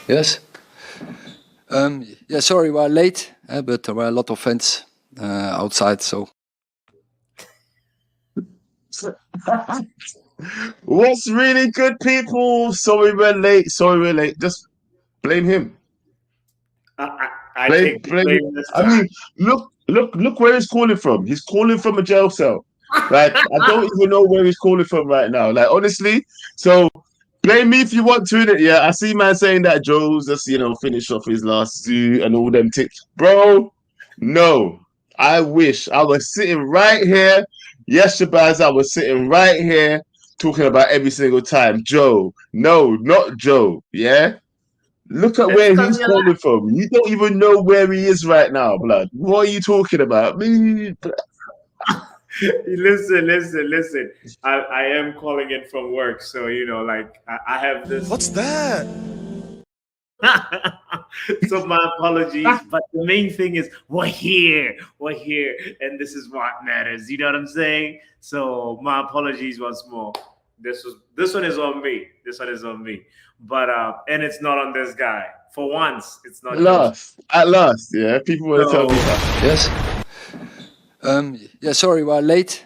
Yes. Yeah, sorry, we are late, but there were a lot of fans outside. So What's really good, people? Sorry we're late. Sorry we're late. Just blame him. I Blame, take the blame. blame this I time. mean, look where he's calling from. He's calling from a jail cell. Like I don't even know where he's calling from right now. Like honestly, so blame me if you want to. Innit? Yeah, I see man saying that Joe's just finished off his last zoo and all them ticks, bro. No, I wish I was sitting right here. Yes, Shabazz, I was sitting right here talking about every single time. Joe, no, not Joe. Yeah, look at It's where because he's calling from. You don't even know where he is right now, blood. What are you talking about? Me, listen. I am calling in from work, so like I have this. What's that? So my apologies, but the main thing is we're here, and this is what matters. You know what I'm saying? So my apologies once more. This one is on me. This one is on me. But and it's not on this guy. For once, it's not Joe's. at last, yeah. People want to tell me So that. yes. Yeah, sorry, we are late.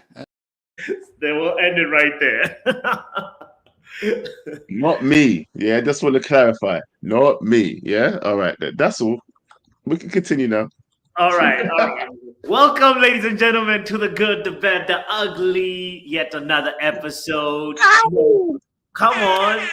they will end it right there. Not me. Yeah, just want to clarify. Not me. Yeah. All right. That's all. We can continue now. All right, all right. Welcome, ladies and gentlemen, to the good, the bad, the ugly. Yet another episode. Come on.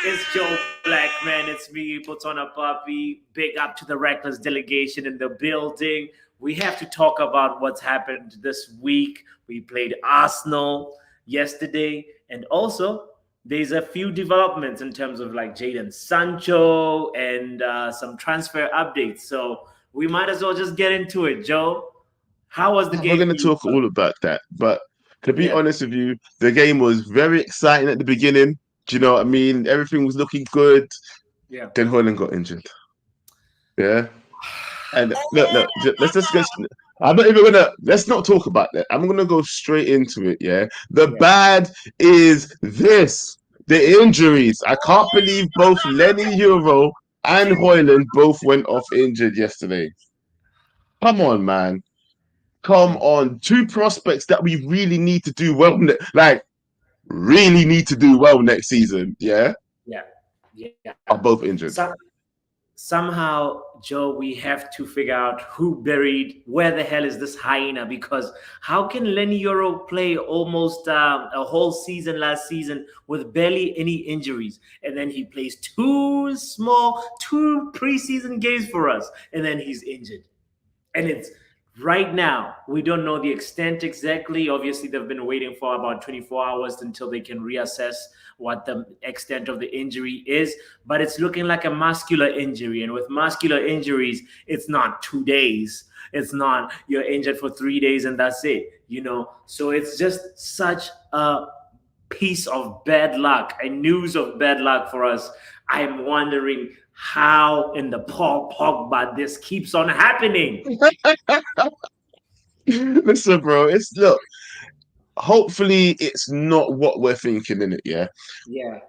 It's Joe Blackman. It's me, Botona Papi. Big up to the Reckless delegation in the building. We have to talk about what's happened this week. We played Arsenal yesterday, and also there's a few developments in terms of like Jadon Sancho and some transfer updates. So we might as well just get into it, Joe. How was the We're game going to for you? talk all about that. But to be Yeah, honest with you, the game was very exciting at the beginning. Do you know what I mean? Everything was looking good. yeah. Then Hoyland got injured. Yeah. And look, let's just get. I'm not even gonna. Let's not talk about that. I'm gonna go straight into it. Yeah. The Yeah. bad is this: the injuries. I can't believe both Lenny Euro and Hoyland both went off injured yesterday. Come on, man. Come on. Two prospects that we really need to do well. Like really need to do well next season. Yeah. Yeah, yeah. Are both injured. Somehow, Joe, we have to figure out where the hell is this hyena? Because how can Lenny Euro play almost a whole season last season with barely any injuries, and then he plays two preseason games for us, and then he's injured, and it's right now we don't know the extent exactly. Obviously they've been waiting for about 24 hours until they can reassess what the extent of the injury is, but it's looking like a muscular injury, and with muscular injuries it's not 2 days, it's not you're injured for 3 days and that's it, so it's just such a piece of bad luck, a news of bad luck for us. I'm wondering how in the Paul Pogba this keeps on happening. Listen, bro. Look. Hopefully, it's not what we're thinking in it. Yeah. Yeah.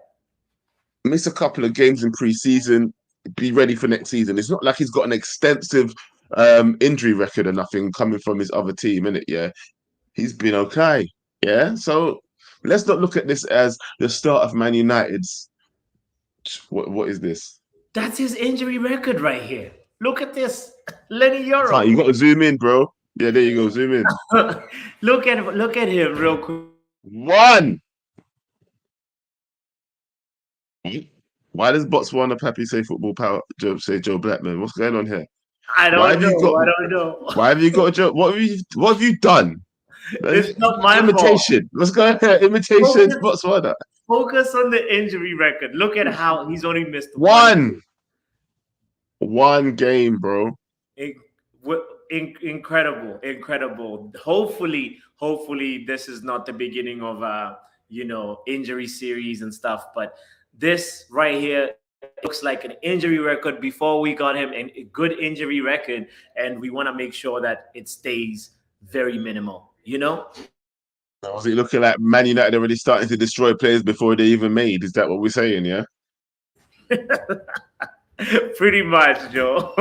Miss a couple of games in pre-season. Be ready for next season. It's not like he's got an extensive injury record or nothing coming from his other team, in it. Yeah. He's been okay. Yeah. So let's not look at this as the start of Man United's. What is this? That's his injury record right here. Look at this. Lenny Euro. You got to zoom in, bro. Yeah, there you go. Zoom in. Look at him real quick. One. Why does Botswana Pappy say football power? Say Joe Blackman. What's going on here? I don't know. I don't know. Why have you got a Joe? What have you done? It's not my imitation. fault. Let's go ahead. Imitation Botswana. Focus on the injury record. Look at how he's only missed one game, bro. Incredible. Hopefully this is not the beginning of injury series and stuff, but this right here looks like an injury record before we got him, and a good injury record, and we want to make sure that it stays very minimal. Was it looking like Man United already starting to destroy players before they even made? Is that what we're saying? Yeah. Pretty much, Joe.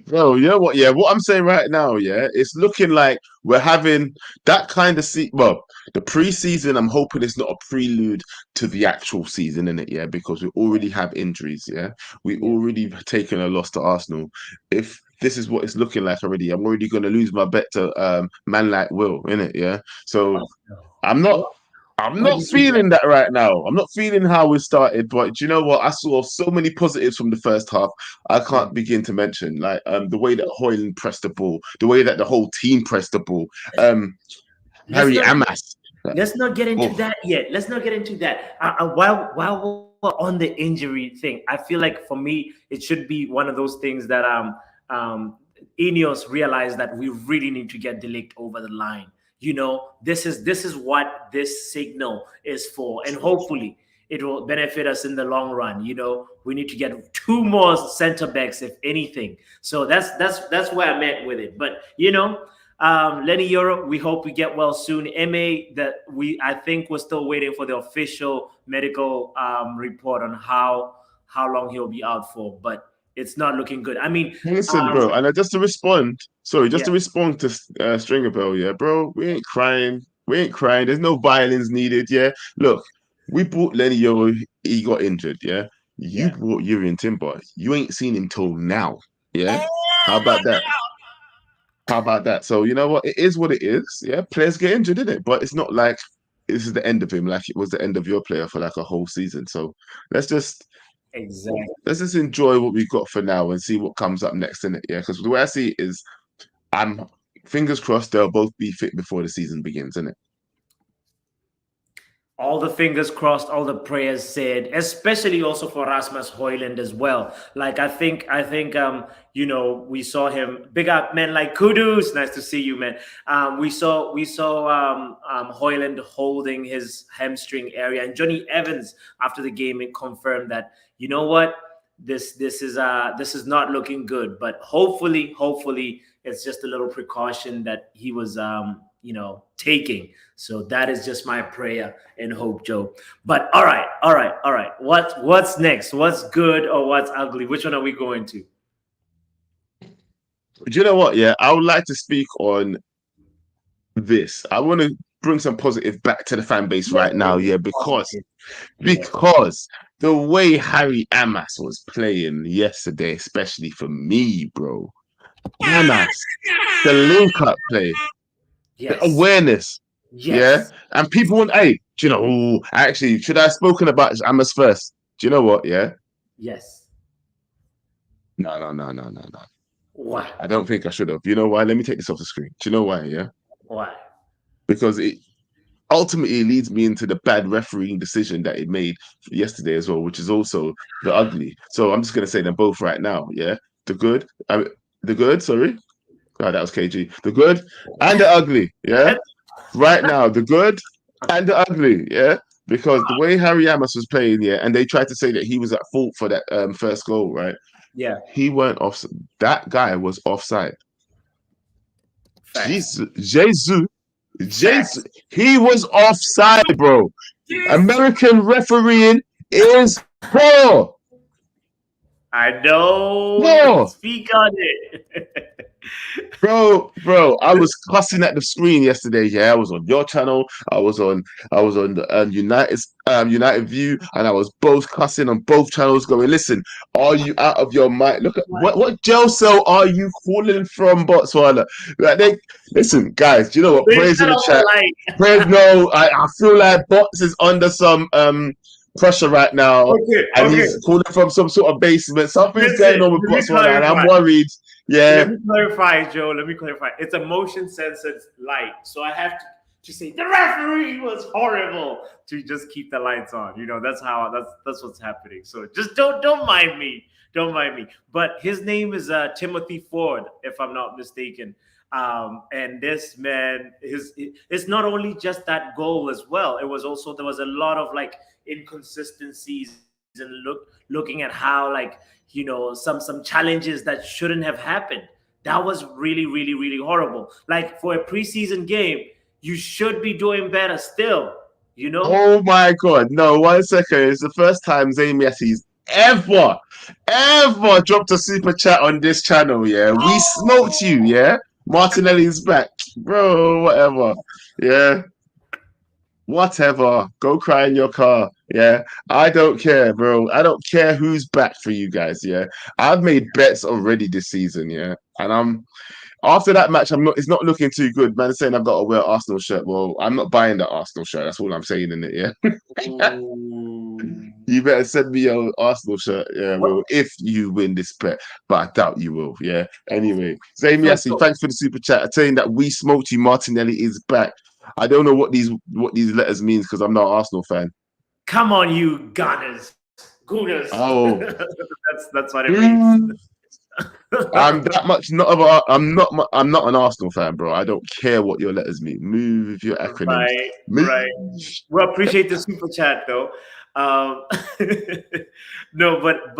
Bro, you know what? Yeah, what I'm saying right now, yeah, it's looking like we're having that kind of well, the preseason. I'm hoping it's not a prelude to the actual season, in it, yeah, because we already have injuries, yeah, we Yeah. already taken a loss to Arsenal. If this is what it's looking like already, I'm already going to lose my bet to man like Will, in it, yeah. So I'm not. What, I'm what not did you feeling that right now. I'm not feeling how we started, but do you know what? I saw so many positives from the first half. I get? can't begin to mention, like the way that Hoyland pressed the ball, the way that the whole team pressed the ball. Let's Harry not Amas. let's not get into Oh, that yet. Let's not get into that. While we're on the injury thing, I feel like for me it should be one of those things that um Ineos realized that we really need to get Delict over the line. This is what this signal is for, and hopefully it will benefit us in the long run. We need to get two more center backs, if anything. So that's where I'm at with it. But Lenny Euro, we hope we get well soon. Ma, I think we're still waiting for the official medical report on how long he'll be out for, but it's not looking good. I mean, listen, bro, and just to respond, sorry, just yeah, to respond to Stringer Bell, yeah, bro, we ain't crying. We ain't crying. There's no violins needed, yeah. Look, we bought Lenny Yoro, he got injured, yeah. You yeah. brought Urian Timber. You ain't seen him till now, yeah. How about that? How about that? So you know what? It is what it is. Yeah, players get injured in it, but it's not like this is the end of him, like it was the end of your player for like a whole season. So let's just Exactly. let's just enjoy what we've got for now and see what comes up next in it. Yeah, because the way I see it is, I'm fingers crossed they'll both be fit before the season begins, isn't it? All the fingers crossed, all the prayers said, especially also for Rasmus Hoyland as well. Like we saw him, big up man, like Kudus, nice to see you, man. We saw Hoyland holding his hamstring area, and Johnny Evans after the game it confirmed that, you know what, this is not looking good, but hopefully it's just a little precaution that he was taking. So that is just my prayer and hope, Joe. But all right. What's next? What's good or what's ugly? Which one are we going to? Do you know what? Yeah, I would like to speak on this. I want to bring some positive back to the fan base right now. Yeah, because Yeah. the way Harry Amas was playing yesterday, especially for me, bro. Amas, the link up play, the Yes. awareness. Yeah. Yes. And people want, hey, do you know, actually, should I have spoken about Amas first? Do you know what? Yeah. Yes. No. Why? I don't think I should have. You know why? Let me take this off the screen. Do you know why? Yeah. Why? Because it ultimately leads me into the bad refereeing decision that it made yesterday as well, which is also the ugly. So I'm just going to say them both right now. Yeah. The good, the good, sorry. Oh, that was KG. The good and the ugly. Yeah. Right now, the good and the ugly, yeah. Because the way Harry Amos was playing, yeah, and they tried to say that he was at fault for that first goal, right? Yeah. He weren't off. That guy was offside. Facts. Jesus, he was offside, bro. American refereeing is poor. I know. No. Speak on it. Bro, I was cussing at the screen yesterday. Yeah, I was on your channel. I was on the United View, and I was both cussing on both channels. Going, listen, are you out of your mind? Look at what jail cell are you calling from Botswana? Like, listen, guys. Do you know what? Praise in the chat. Praise, no, I feel like Bots is under some pressure right now, and he's calling from some sort of basement. Something's going on with Botswana, and I'm worried. Yeah. Let me clarify, Joe. Let me clarify. It's a motion censored light. So I have to say the referee was horrible to just keep the lights on. That's what's happening. So just don't mind me. Don't mind me. But his name is Timothy Ford, if I'm not mistaken. And this man, it's not only just that goal as well. It was also, there was a lot of like inconsistencies and looking at how, like, some challenges that shouldn't have happened. That was really, really, really horrible. Like, for a preseason game, you should be doing better still. Oh my God. No, 1 second. It's the first time Zane Messi's ever dropped a super chat on this channel, yeah, we smoked you, yeah. Martinelli's back, bro. Whatever, yeah. Whatever. Go cry in your car. Yeah. I don't care, bro. I don't care who's back for you guys. Yeah. I've made bets already this season. Yeah. And I'm after that match, it's not looking too good. Man saying I've got to wear Arsenal shirt. Well, I'm not buying the Arsenal shirt. That's all I'm saying in it. Yeah. You better send me your Arsenal shirt. Yeah, well, if you win this bet, but I doubt you will. Yeah. Anyway, Zane Yassi, thanks for the super chat. Saying that we smoked you. Martinelli is back. I don't know what these letters means because I'm not an Arsenal fan. Come on, you Gunners. Gooners. Oh, that's what it means. I'm that much not of a, I'm not an Arsenal fan, bro. I don't care what your letters mean. Move your acronyms. Right. We appreciate the super chat though. No, but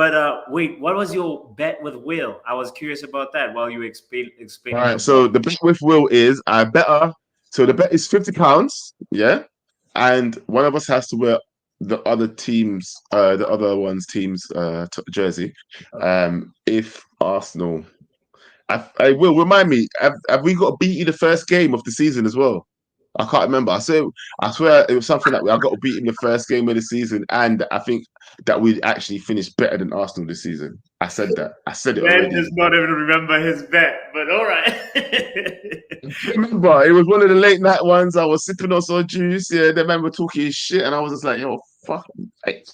wait, what was your bet with Will? I was curious about that while you explain. All right, so the bet with Will is I better. So the bet is £50, yeah, and one of us has to wear the other team's, the other one's team's jersey. If Arsenal, I will remind me. Have we got to beat you the first game of the season as well? I can't remember. I swear it was something that I got to beat in the first game of the season, and I think that we actually finished better than Arsenal this season. I said that. I said it already. Man does not even remember his bet, but all right. Remember, it was one of the late night ones. I was sipping on some juice. Yeah, the man were talking shit, and I was just like, "Yo, fuck."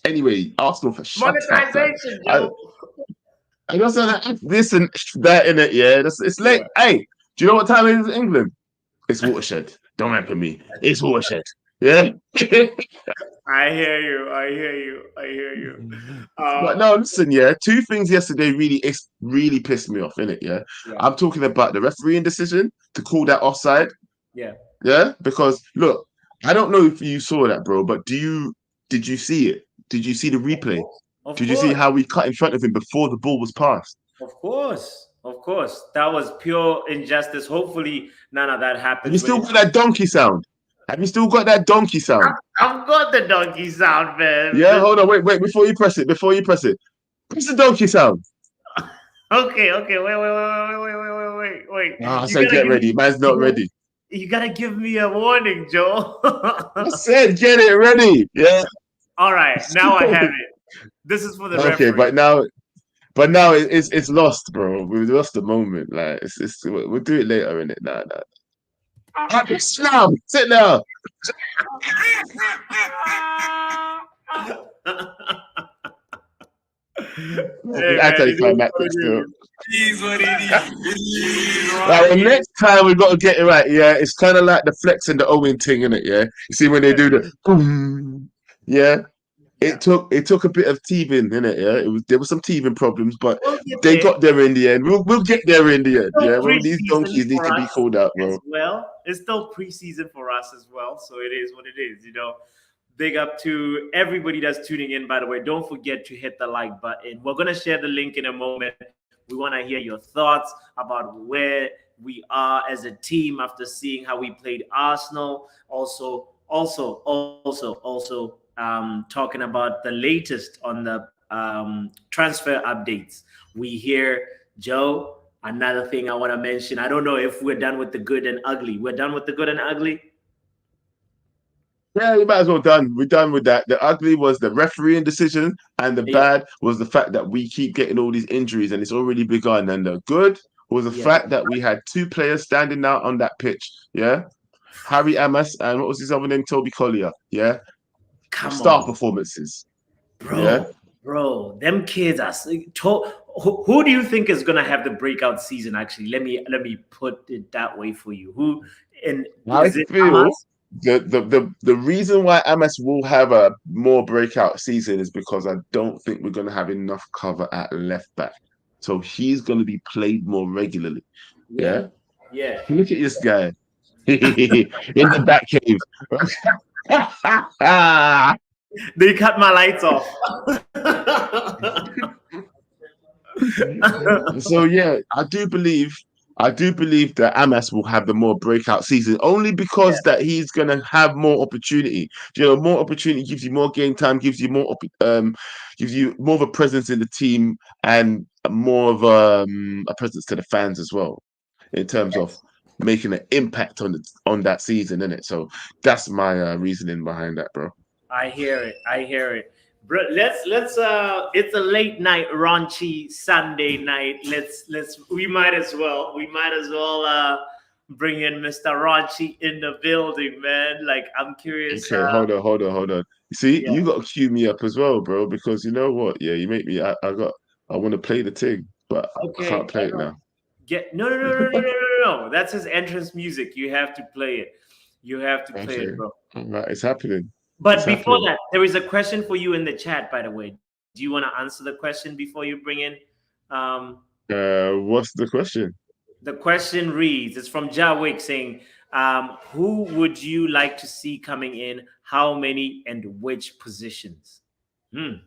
Anyway, Arsenal for monetization, Joe. I just said this and that in it. Yeah, it's late. Hey, do you know what time it is in England? It's watershed. Don't remember me. It's watershed. Yeah. I hear you. But no, listen, yeah. Two things yesterday really pissed me off, innit? Yeah. I'm talking about the refereeing decision to call that offside. Yeah. Because look, I don't know if you saw that, bro, but did you see it? Did you see the replay? Did you see how we cut in front of him before the ball was passed? Of course. That was pure injustice. Hopefully none of that happens. Have you still got that donkey sound? I've got the donkey sound, man. Yeah, hold on, wait, before you press it. Press the donkey sound. Okay, wait. I said get ready. Man's not ready. You gotta give me a warning, Joe. I said get it ready. Yeah. All right, now I have it. This is for the referee. Okay, but now it's lost, bro. We've lost the moment. Like we'll do it later, innit? Nah. Now, sit down. Anticlimactic still. Like, the next time we got to get it right. Yeah, it's kind of like the flex and the Owen thing, innit? Yeah, you see when they do the boom. Yeah. It took a bit of teething, innit? Yeah, there was some teething problems, but they got there in the end. We'll get there in the end. Yeah, well, these donkeys need to be called out, bro. Well, it's still preseason for us as well, so it is what it is. You know, big up to everybody that's tuning in. By the way, don't forget to hit the like button. We're gonna share the link in a moment. We want to hear your thoughts about where we are as a team after seeing how we played Arsenal. Also. Talking about the latest on the transfer updates. We hear, Joe, another thing I want to mention. I don't know if we're done with the good and ugly. We're done with the good and ugly? Yeah, you might as well done. We're done with that. The ugly was the refereeing decision, and the bad was the fact that we keep getting all these injuries, and it's already begun. And the good was the fact that we had two players standing out on that pitch. Yeah, Harry Amas and what was his other name? Toby Collier. Yeah. Star performances, bro. Them kids are. Who do you think is gonna have the breakout season? Actually, let me put it that way for you. Who? And I feel the reason why Amas will have a more breakout season is because I don't think we're gonna have enough cover at left back, so he's gonna be played more regularly. Yeah. Look at this guy in the back cave. They cut my lights off. So yeah, I do believe I do believe that Amas will have the more breakout season only because that he's gonna have more opportunity. More opportunity gives you more game time, gives you more of a presence in the team and more of a presence to the fans as well in terms of making an impact on that season, innit? So that's my reasoning behind that, bro. I hear it. I hear it. Bro, let's it's a late night raunchy Sunday night. We might as well bring in Mr. Raunchy in the building, man. Like I'm curious. Okay, hold on. You see, Yeah. you got to cue me up as well, bro, because you know what? Yeah, you make me. I want to play the thing, but I Okay. can't play it now. No. That's his entrance music. You have to play it. You have to play Okay, it, bro. right, it's happening. But It's before happening. that, there is a question for you in the chat, by the way. Do you want to answer the question before you bring in? What's the question? The question reads, it's from Jawick saying, who would you like to see coming in? How many and which positions? You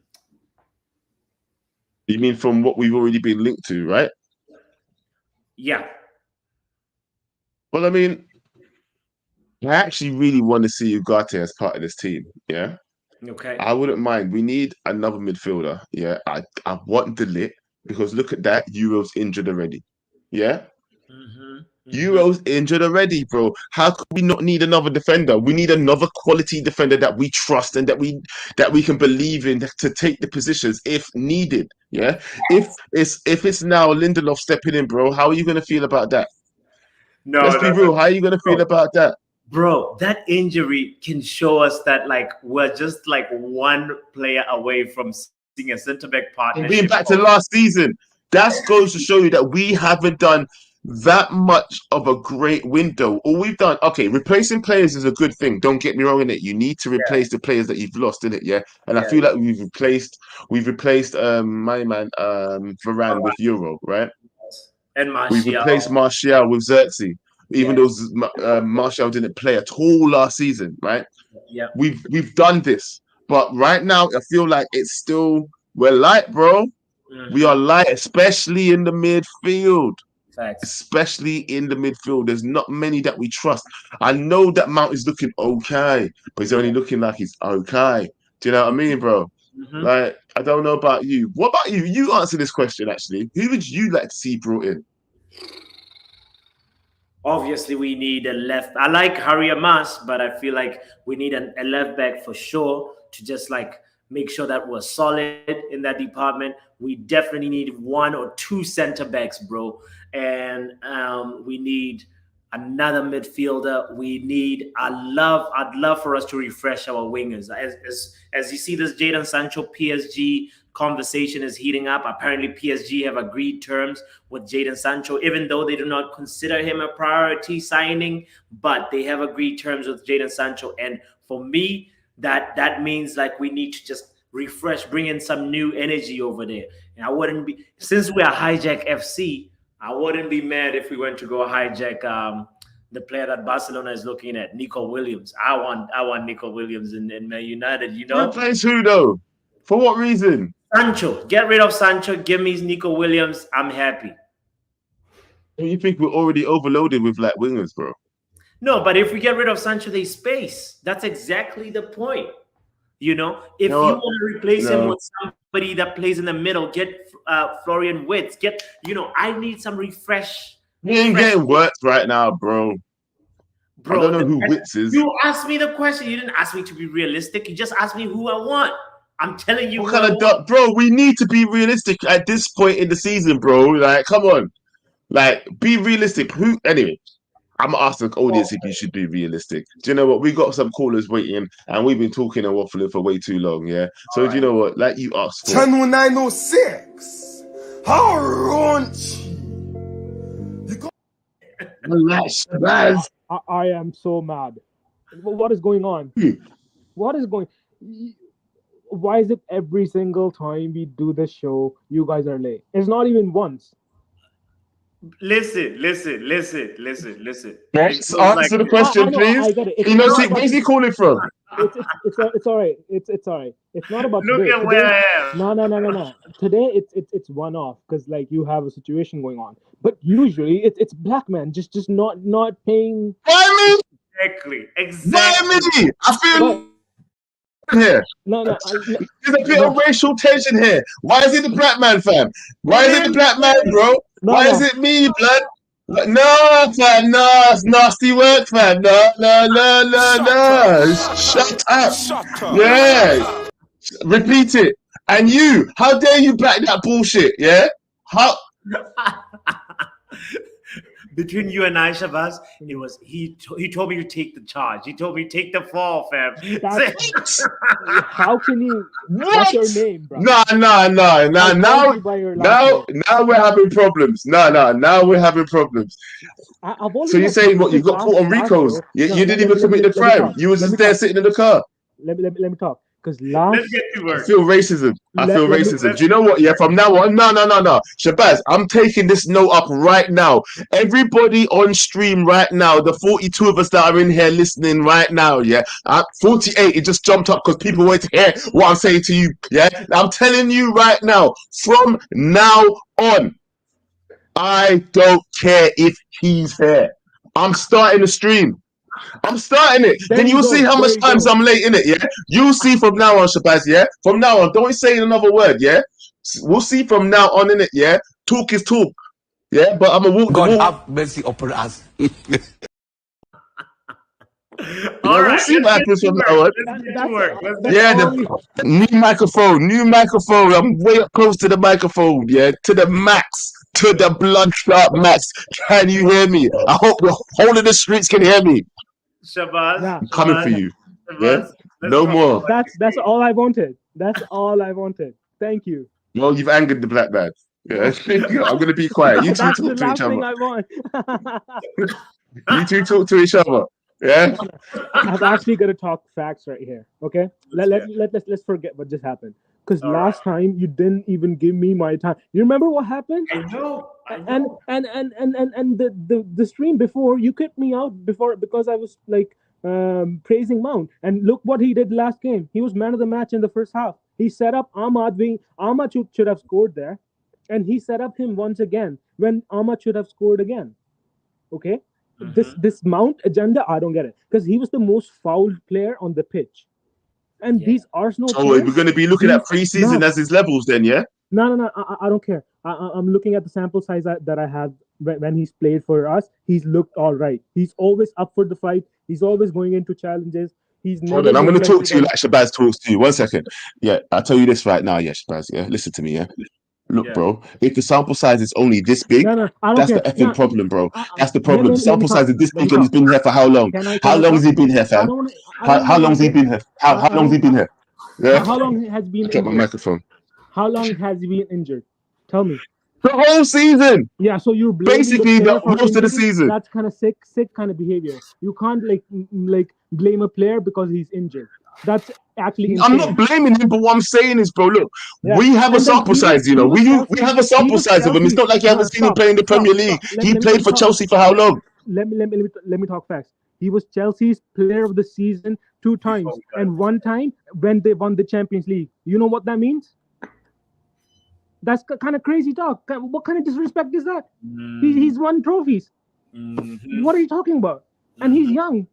mean from what we've already been linked to, right? Yeah. Well, I mean, I actually really want to see Ugarte as part of this team. Yeah. Okay. I wouldn't mind. We need another midfielder. Yeah. I want the lit because look at that. Euro's injured already. Yeah. Euro's injured already, bro. How could we not need another defender? We need another quality defender that we trust and that we can believe in to take the positions if needed. Yeah. If it's now Lindelof stepping in, bro, how are you gonna feel about that? No, Let's be real. How are you gonna feel about that? Bro, that injury can show us that like we're just like one player away from seeing a centre back partnership. Being back to last season, that goes to show you that we haven't done that much of a great window. All we've done, okay, replacing players is a good thing. Don't get me wrong in it. You need to replace the players that you've lost in it, yeah. And I feel like we've replaced my man Varane with Euro, right? And We've Martial. replaced Martial with Xerxes, even though Martial didn't play at all last season, right? Yeah. We've done this, but right now I feel like it's still we're light, bro. We are light, especially in the midfield. Facts. Especially in the midfield. There's not many that we trust. I know that Mount is looking okay, but he's only looking like he's okay. Do you know what I mean, bro? Like, I don't know about you. What about you? You answer this question, actually. Who would you like to see brought in? Obviously, we need a left. I like Harry Amas, but I feel like we need a left back for sure to just like make sure that we're solid in that department. We definitely need one or two center backs, bro. And we need another midfielder. I'd love for us to refresh our wingers. As you see, this Jadon Sancho PSG conversation is heating up. Apparently, PSG have agreed terms with Jadon Sancho, even though they do not consider him a priority signing, but they have agreed terms with Jadon Sancho. And for me, that means like we need to just refresh, bring in some new energy over there. And I wouldn't be, since we are Hijack FC, I wouldn't be mad if we went to go hijack the player that Barcelona is looking at, Nico Williams. I want Nico Williams in Man United, you know? Replace who though? For what reason? Sancho. Get rid of Sancho. Give me Nico Williams. I'm happy. You think we're already overloaded with like wingers, bro? No, but if we get rid of Sancho, there's space. That's exactly the point. You know, if you want to replace him with somebody that plays in the middle, get Florian Wirtz. I need some refresh. He ain't getting Wirtz right now, bro. I don't know who Wirtz is. You asked me the question. You didn't ask me to be realistic. You just asked me who I want. I'm telling you. What kind of bro? We need to be realistic at this point in the season, bro. Like, come on, like, be realistic. Anyway? I'm gonna ask the audience if you should be realistic. Do you know what? We got some callers waiting, and we've been talking and waffling for way too long. Yeah. So do you know what? Like you asked for. Channel 906. How raunchy. I am so mad. What is going on? What is going? Why is it every single time we do this show, you guys are late? It's not even once. Listen. Answer the question, please. Where's he calling from? It's all right. It's all right. It's not about Look today. at where Today, I am. no. Today it's one off because like you have a situation going on. But usually it's black man just not paying. Why Exactly. me? Why Exactly. me? I feel here. No. There's a bit of racial tension here. Why is it the black man, fam? Why is it the black man, bro? Why is it me, blood? No, fam, no, it's nasty work, fam. No. Shut up. Shut up. Yeah. Repeat it. And you, how dare you back that bullshit, yeah? How? Between you and I, Shabazz, it was he told me to take the charge. He told me to take the fall, fam. How can you? What? What's your name, bro? No. Now we're having problems. No. Now we're having problems. So you're saying what? You got caught on Rico's? You didn't even commit the crime. You was just there sitting in the car. Let me talk. Because last Let's get to I work. feel racism. Let- Do you know what? Yeah, from now on, no. Shabazz, I'm taking this note up right now. Everybody on stream right now, the 42 of us that are in here listening right now, yeah. 48, it just jumped up because people wait to hear what I'm saying to you, yeah. I'm telling you right now, from now on, I don't care if he's here. I'm starting the stream. I'm starting it. There Then you you'll go, see how there much you times go. I'm late in it, yeah? You'll see from now on, Shabazz, yeah? From now on, don't say another word, yeah? We'll see from now on in it, yeah? Talk is talk, yeah? But I'm gonna walk the God walk. have mercy upon us. All right, we'll see let's what get happens to from work. now on. Let's get to work. Let's get Yeah, only- the new microphone. I'm way up close to the microphone, yeah? To the max. To the bloodshot max. Can you hear me? I hope the whole of the streets can hear me. Shabazz. Nah. I'm coming for you. Shabazz, Yeah? let's No talk more. about That's all I wanted. That's all I wanted. Thank you. Well, you've angered the black man. Yeah, I'm gonna be quiet. You two That's the talk to last each thing other. I want. You two talk to each other. Yeah. I'm actually gonna talk facts right here. Okay, let's forget what just happened. Because All last time you didn't even give me my time. You remember what happened? I know. And the stream before you kicked me out before because I was like praising Mount. And look what he did last game. He was man of the match in the first half. He set up Ahmad should have scored there, and he set up him once again when Ahmad should have scored again. Okay. This Mount agenda, I don't get it, because he was the most fouled player on the pitch, and these Arsenal. So we're going to be looking at pre-season as his levels, then, yeah. No. I don't care. I'm looking at the sample size that I have when he's played for us. He's looked all right. He's always up for the fight. He's always going into challenges. He's never. Hold on, I'm going to talk to you like Shabazz talks to you. 1 second. Yeah, I'll tell you this right now. Yeah, Shabazz. Yeah, listen to me. Yeah. Look, bro, if the sample size is only this big, that's the effing problem, bro. That's the problem. The sample size is this big and he's been here for how long? How long has he been here, fam? How long has he been here? How long has he been here? Yeah? How long has he been Get my injured? microphone. How long has he been injured? Tell me. The whole season. Yeah, so you're blaming Basically, the player for most of the injury? season. That's kind of sick kind of behavior. You can't like blame a player because he's injured. That's actually insane. I'm not blaming him, but what I'm saying is, bro, look, Yeah. we have a And then sample size, you know. We have a sample size of him. It's not like you haven't seen him play in the Premier League. He played for Chelsea for how long? Let me talk facts. He was Chelsea's player of the season 2 times, and 1 time when they won the Champions League. You know what that means? That's kind of crazy talk. What kind of disrespect is that? He's won trophies. What are you talking about? And he's young.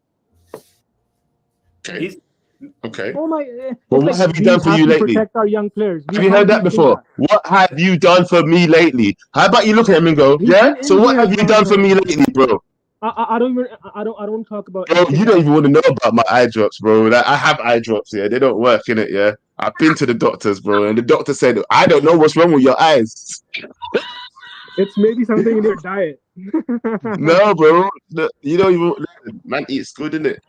Okay. Oh my! Well, what have you done for you lately? Protect our young players. Have you heard that before? What have you done for me lately? How about you look at him and go, yeah? So what have you done for me lately, bro? I don't talk about. Bro, you don't even want to know about my eye drops, bro. Like, I have eye drops, yeah. They don't work, innit, yeah. I've been to the doctors, bro, and the doctor said, I don't know what's wrong with your eyes. It's maybe something in your diet. No, bro. You don't even. Man eats good, innit?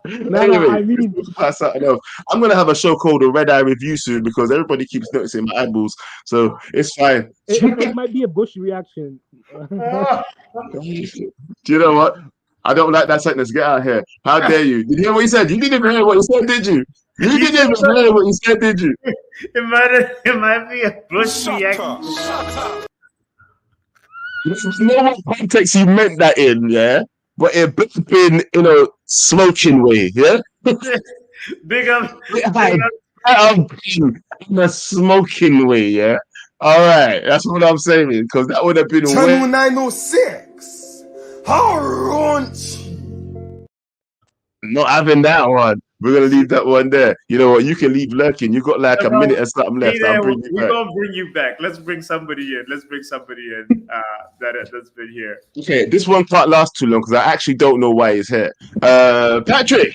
No, I mean, I'm gonna have a show called The Red Eye Review soon because everybody keeps noticing my eyeballs, so it's fine. it might be a Bush reaction. Do you know what? I don't like that sentence. Get out of here! How dare you? Did you hear what he said? You didn't even hear what he said, did you? You didn't even hear what he said, did you? It might be a Bush reaction. Shut up. You know what context he meant that in, yeah? but it been in a smoking way, yeah? Big up. In a smoking way, yeah? All right, that's what I'm saying, because that would have been Channel way 906. How raunchy. not having that one. We're gonna leave that one there. You know what? You can leave lurking. You got like a minute and something left. I'll bring you We're back. gonna bring you back. Let's bring somebody in. That's been here. Okay, this one can't last too long because I actually don't know why he's here. Patrick.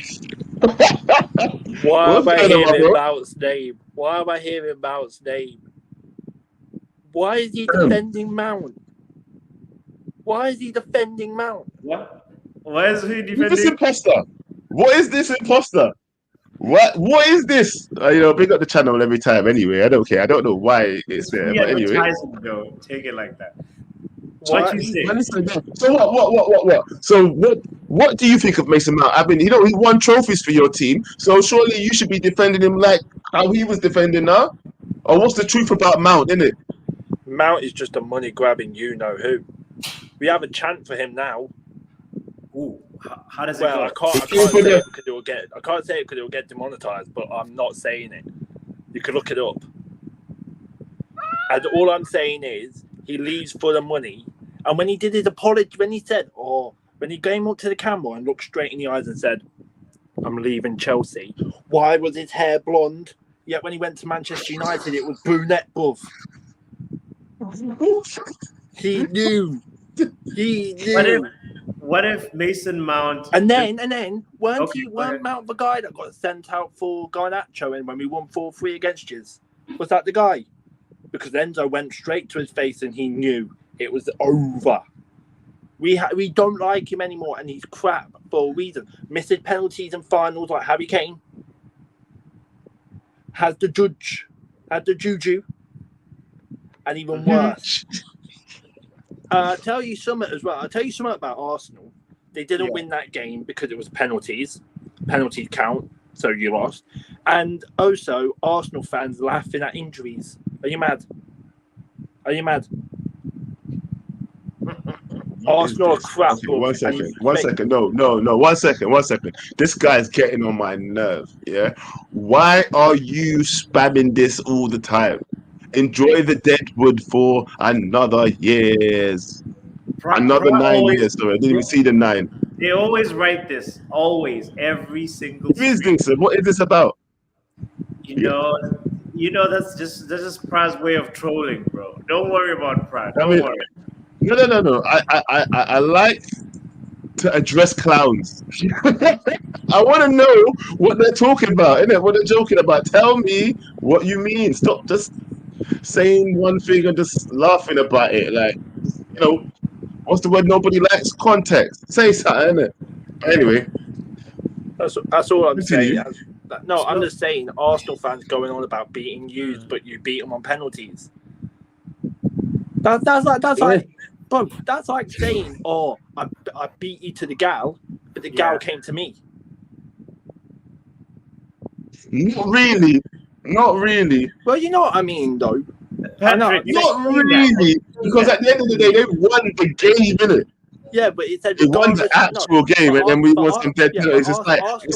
Why What's am I going on, hearing bro? about his name? Why am I hearing about his name? Why is he defending Mount? Why is he defending Mount? What? Why is he Who's this defending? imposter? What is this imposter? What is this? You know, bring up the channel every time. Anyway, I don't care. I don't know why it's there, Yeah, but anyway. advertising though. Take it like that. What? What you say? So what? So what do you think of Mason Mount? I mean, you know, he won trophies for your team, so surely you should be defending him like how he was defending now. Or what's the truth about Mount, innit? Mount is just a money grabbing you know who. We have a chant for him now. Ooh, how does it Well, go? I can't say it because it will get demonetized, but I'm not saying it. You can look it up. And all I'm saying is he leaves for the money. And when he did his apology, when he came up to the camera and looked straight in the eyes and said, "I'm leaving Chelsea," why was his hair blonde? Yet when he went to Manchester United, it was brunette, bruv. He knew. He knew. What if Mason Mount? And then weren't Okay, go ahead. Mount the guy that got sent out for Garnacho and when we won 4-3 against Yous? Was that the guy? Because Enzo went straight to his face and he knew it was over. We don't like him anymore and he's crap for a reason. Misses penalties and finals like Harry Kane. Had the juju. And even worse. I'll tell you something as well. I'll tell you something about Arsenal. They didn't win that game because it was penalties. Penalties count, so you lost. And also, Arsenal fans laughing at injuries. Are you mad? Are you mad? Arsenal are crap. Okay, one second. No. 1 second. 1 second. This guy's getting on my nerve. Yeah. Why are you spamming this all the time? Enjoy the Deadwood for another years. Another 9 years. Sorry, I didn't even see the 9. They always write this. Always, every single. What is this? What is this about? You know that's just Prad's way of trolling, bro. Don't worry about Prad. I Don't mean, worry. No. I like to address clowns. I want to know what they're talking about, innit? What they're joking about. Tell me what you mean. Stop just saying one thing and just laughing about it. Like, you know, what's the word nobody likes? Context. Say something, innit? Anyway. That's all I'm saying. Continue. No, I'm just saying Arsenal fans going on about beating you, but you beat them on penalties. That's like, bro, that's like saying, "Oh, I beat you to the gal, but the gal came to me." Not really. Well, you know what I mean, though. Patrick, Not really. Because at the end of the day, they won the game, innit? Yeah, but it said They won the actual game, and then we won some dead penalties. It's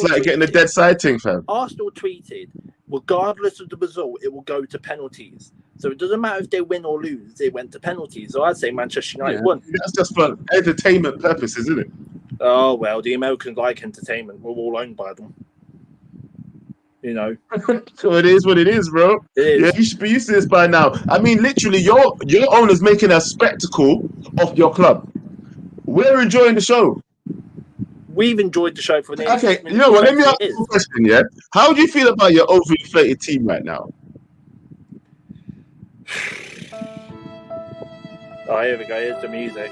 like getting a dead side thing, fam. Arsenal tweeted, regardless of the result, it will go to penalties. So it doesn't matter if they win or lose, they went to penalties. So I'd say Manchester United won. That's just for entertainment purposes, isn't it? Oh, well, the Americans like entertainment. We're all owned by them. You know. So it is what it is, bro. It is. Yeah, you should be used to this by now. I mean, literally, your owner's making a spectacle of your club. We're enjoying the show. We've enjoyed the show for the Okay, you know what? Let me ask you a question, yeah? How do you feel about your overinflated team right now? Oh, here we go. Here's the music.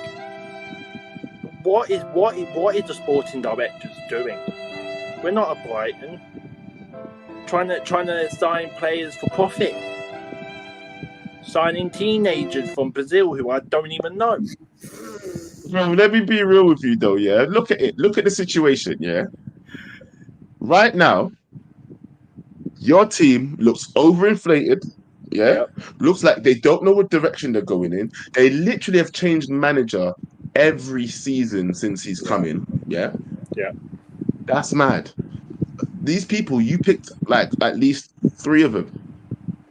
What is the sporting directors doing? We're not a Brighton. Trying to sign players for profit. Signing teenagers from Brazil who I don't even know. Bro, let me be real with you though, yeah? Look at it. Look at the situation, yeah? Right now, your team looks overinflated, yeah? Yep. Looks like they don't know what direction they're going in. They literally have changed manager every season since he's come in. Yeah. Yeah. That's mad. These people, you picked like at least 3 of them.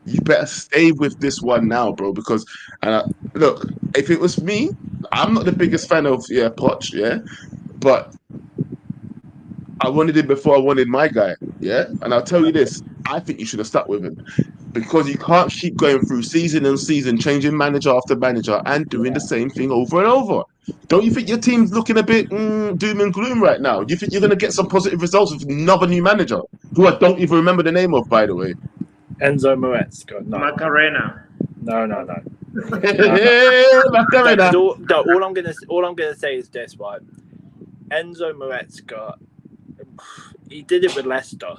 You better stay with this one now, bro. Because look, if it was me, I'm not the biggest fan of Poch, yeah, but I wanted him before I wanted my guy, yeah. And I'll tell you this: I think you should have stuck with him because you can't keep going through season and season, changing manager after manager, and doing the same thing over and over. Don't you think your team's looking a bit doom and gloom right now? Do you think you're going to get some positive results with another new manager, who I don't even remember the name of, by the way? Enzo Maresca. No. Macarena. No. Macarena. All I'm gonna say is this, right? Enzo Maresca, he did it with Leicester.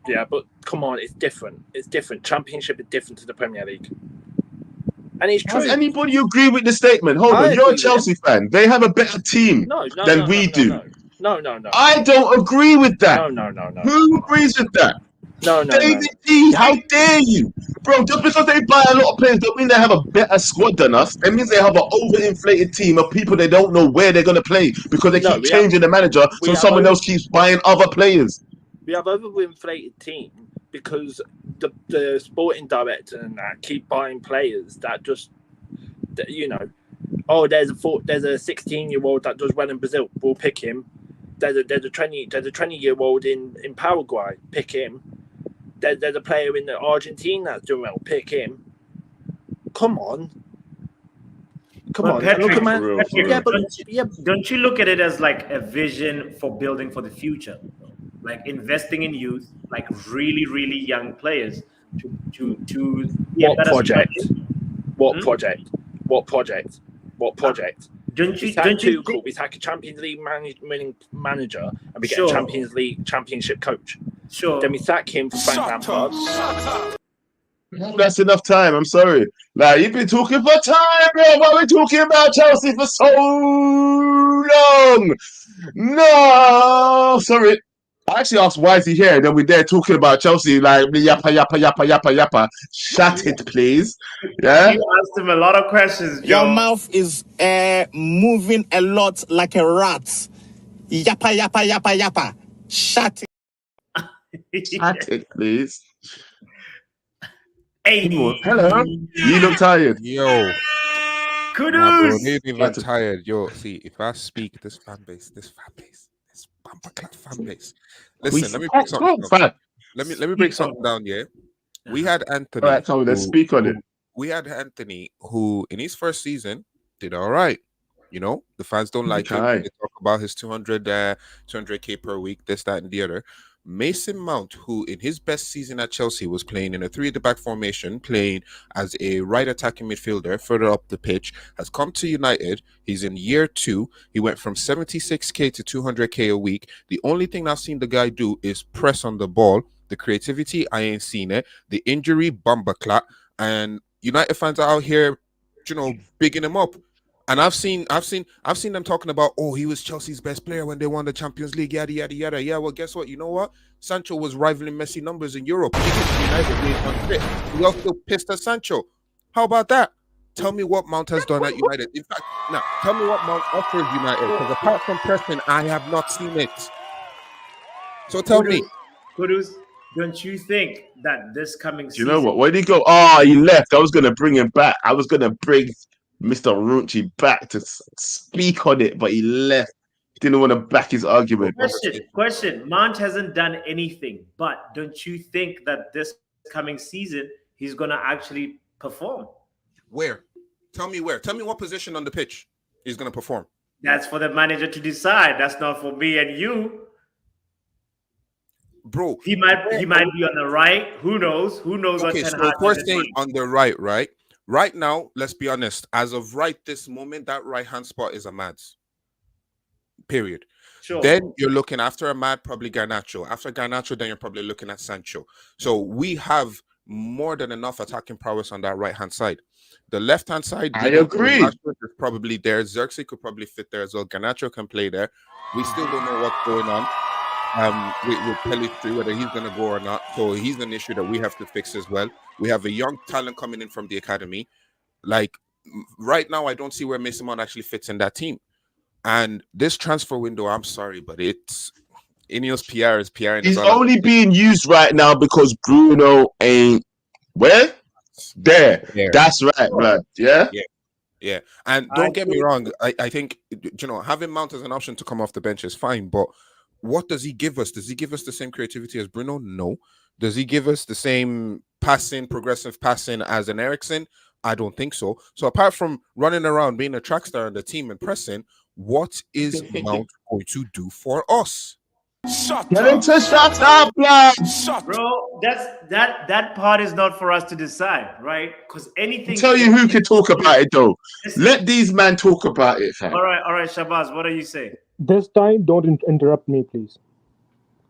Yeah, but come on, it's different. It's different. Championship is different to the Premier League. And it's true. Does anybody agree with the statement? Hold on, you're a Chelsea fan. They have a better team than we do. No. I don't agree with that. No. Who agrees with that? No. David D, how dare you? Bro, just because they buy a lot of players don't mean they have a better squad than us. It means they have an overinflated team of people they don't know where they're going to play because they keep changing the manager so someone else keeps buying other players. We have an overinflated team because the sporting director and that keep buying players that just, you know, oh, there's a 16-year-old that does well in Brazil, we'll pick him. There's a 20-year-old in Paraguay, pick him. There's a player in Argentina that's doing well, pick him. Come on. Patrick, Patrick, don't you look at it as like a vision for building for the future? Like investing in youth, like really, really young players to what project? What project? Don't you think we take a Champions League manager and we get a Champions League championship coach? Sure. Then we sack him for Frank Lampard. That's enough time. I'm sorry. Like, you've been talking for time, bro. Why are we talking about Chelsea for so long? No, sorry. I actually asked why is he here, and then we're there talking about Chelsea, like yappa. Shut it, please. Yeah. You asked him a lot of questions, Joe. Your mouth is moving a lot like a rat. Yappa. Shut it. Shut it, please. Hey. Hello. You look tired. Yo. Kudos. Nah, bro, they ain't even tired. Yo, see, if I speak this fan base, this bumper clap fan base. Listen, let me break something down. Let me break something down, yeah. We had Anthony. All right, Tommy, let's speak on it. We had Anthony who in his first season did all right. You know, the fans don't like him. They talk about his 200K per week, this, that, and the other. Mason Mount, who in his best season at Chelsea was playing in a 3 at the back formation, playing as a right attacking midfielder further up the pitch, has come to United. He's in year 2. He went from 76K to 200K a week. The only thing I've seen the guy do is press on the ball. The creativity, I ain't seen it. The injury, bumper clap. And United fans are out here, you know, bigging him up. And I've seen them talking about, oh, he was Chelsea's best player when they won the Champions League, yada yada yada. Yeah, well, guess what? You know what? Sancho was rivaling Messi numbers in Europe. We all still pissed at Sancho. How about that? Tell me what Mount has done at United. In fact, now tell me what Mount offers United. Because apart from pressing, I have not seen it. So tell me. Kudus, don't you think that this coming season... You know what? Where did he go? Oh, he left. I was going to bring him back. I was going to bring Mr. Runchi back to speak on it, but he left. He didn't want to back his argument. Question. Mount hasn't done anything, but don't you think that this coming season he's going to actually perform? Where? Tell me where. Tell me what position on the pitch he's going to perform. That's for the manager to decide. That's not for me and you. Bro. He might be on the right. Who knows? Okay, so first thing on the right? Right now, let's be honest. As of right this moment, that right-hand spot is Ahmad's. Period. Sure. Then you're looking after Ahmad, probably Garnacho. After Garnacho, then you're probably looking at Sancho. So we have more than enough attacking prowess on that right-hand side. The left-hand side, I agree. Is probably there. Xerxes could probably fit there as well. Garnacho can play there. We still don't know what's going on with Pelistri, whether he's going to go or not. So he's an issue that we have to fix as well. We have a young talent coming in from the academy. Like, right now, I don't see where Mason Mount actually fits in that team. And this transfer window, I'm sorry, but it's Ineos PR is PR. He's only being used right now because Bruno ain't where? There. Yeah. That's right, blood. Yeah? Yeah. And don't get me wrong, I think, having Mount as an option to come off the bench is fine, but what does he give us? Does he give us the same creativity as Bruno? No. Does he give us the same progressive passing as an Eriksen? I don't think so. So apart from running around, being a track star in the team and pressing, what is Mount going to do for us? Shut up, blood. Bro, that part is not for us to decide, right? Because anything. I'll tell you who can talk about it though. Let these men talk about it, fam. All right, Shabazz, what are you saying? This time, don't interrupt me, please.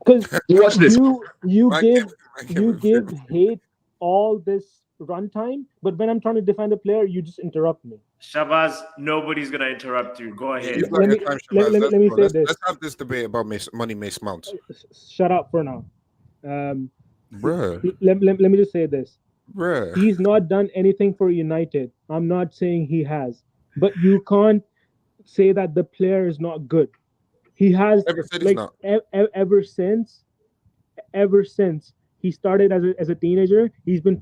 Because you give hate all this runtime, but when I'm trying to defend a player, you just interrupt me. Shabazz, nobody's gonna interrupt you. Go ahead. Let me say this. Let's have this debate about Mason Mount. Shut up for now. Bruh. Let me just say this. Bruh. He's not done anything for United. I'm not saying he has, but you can't say that the player is not good. He has ever since he started as a teenager. He's been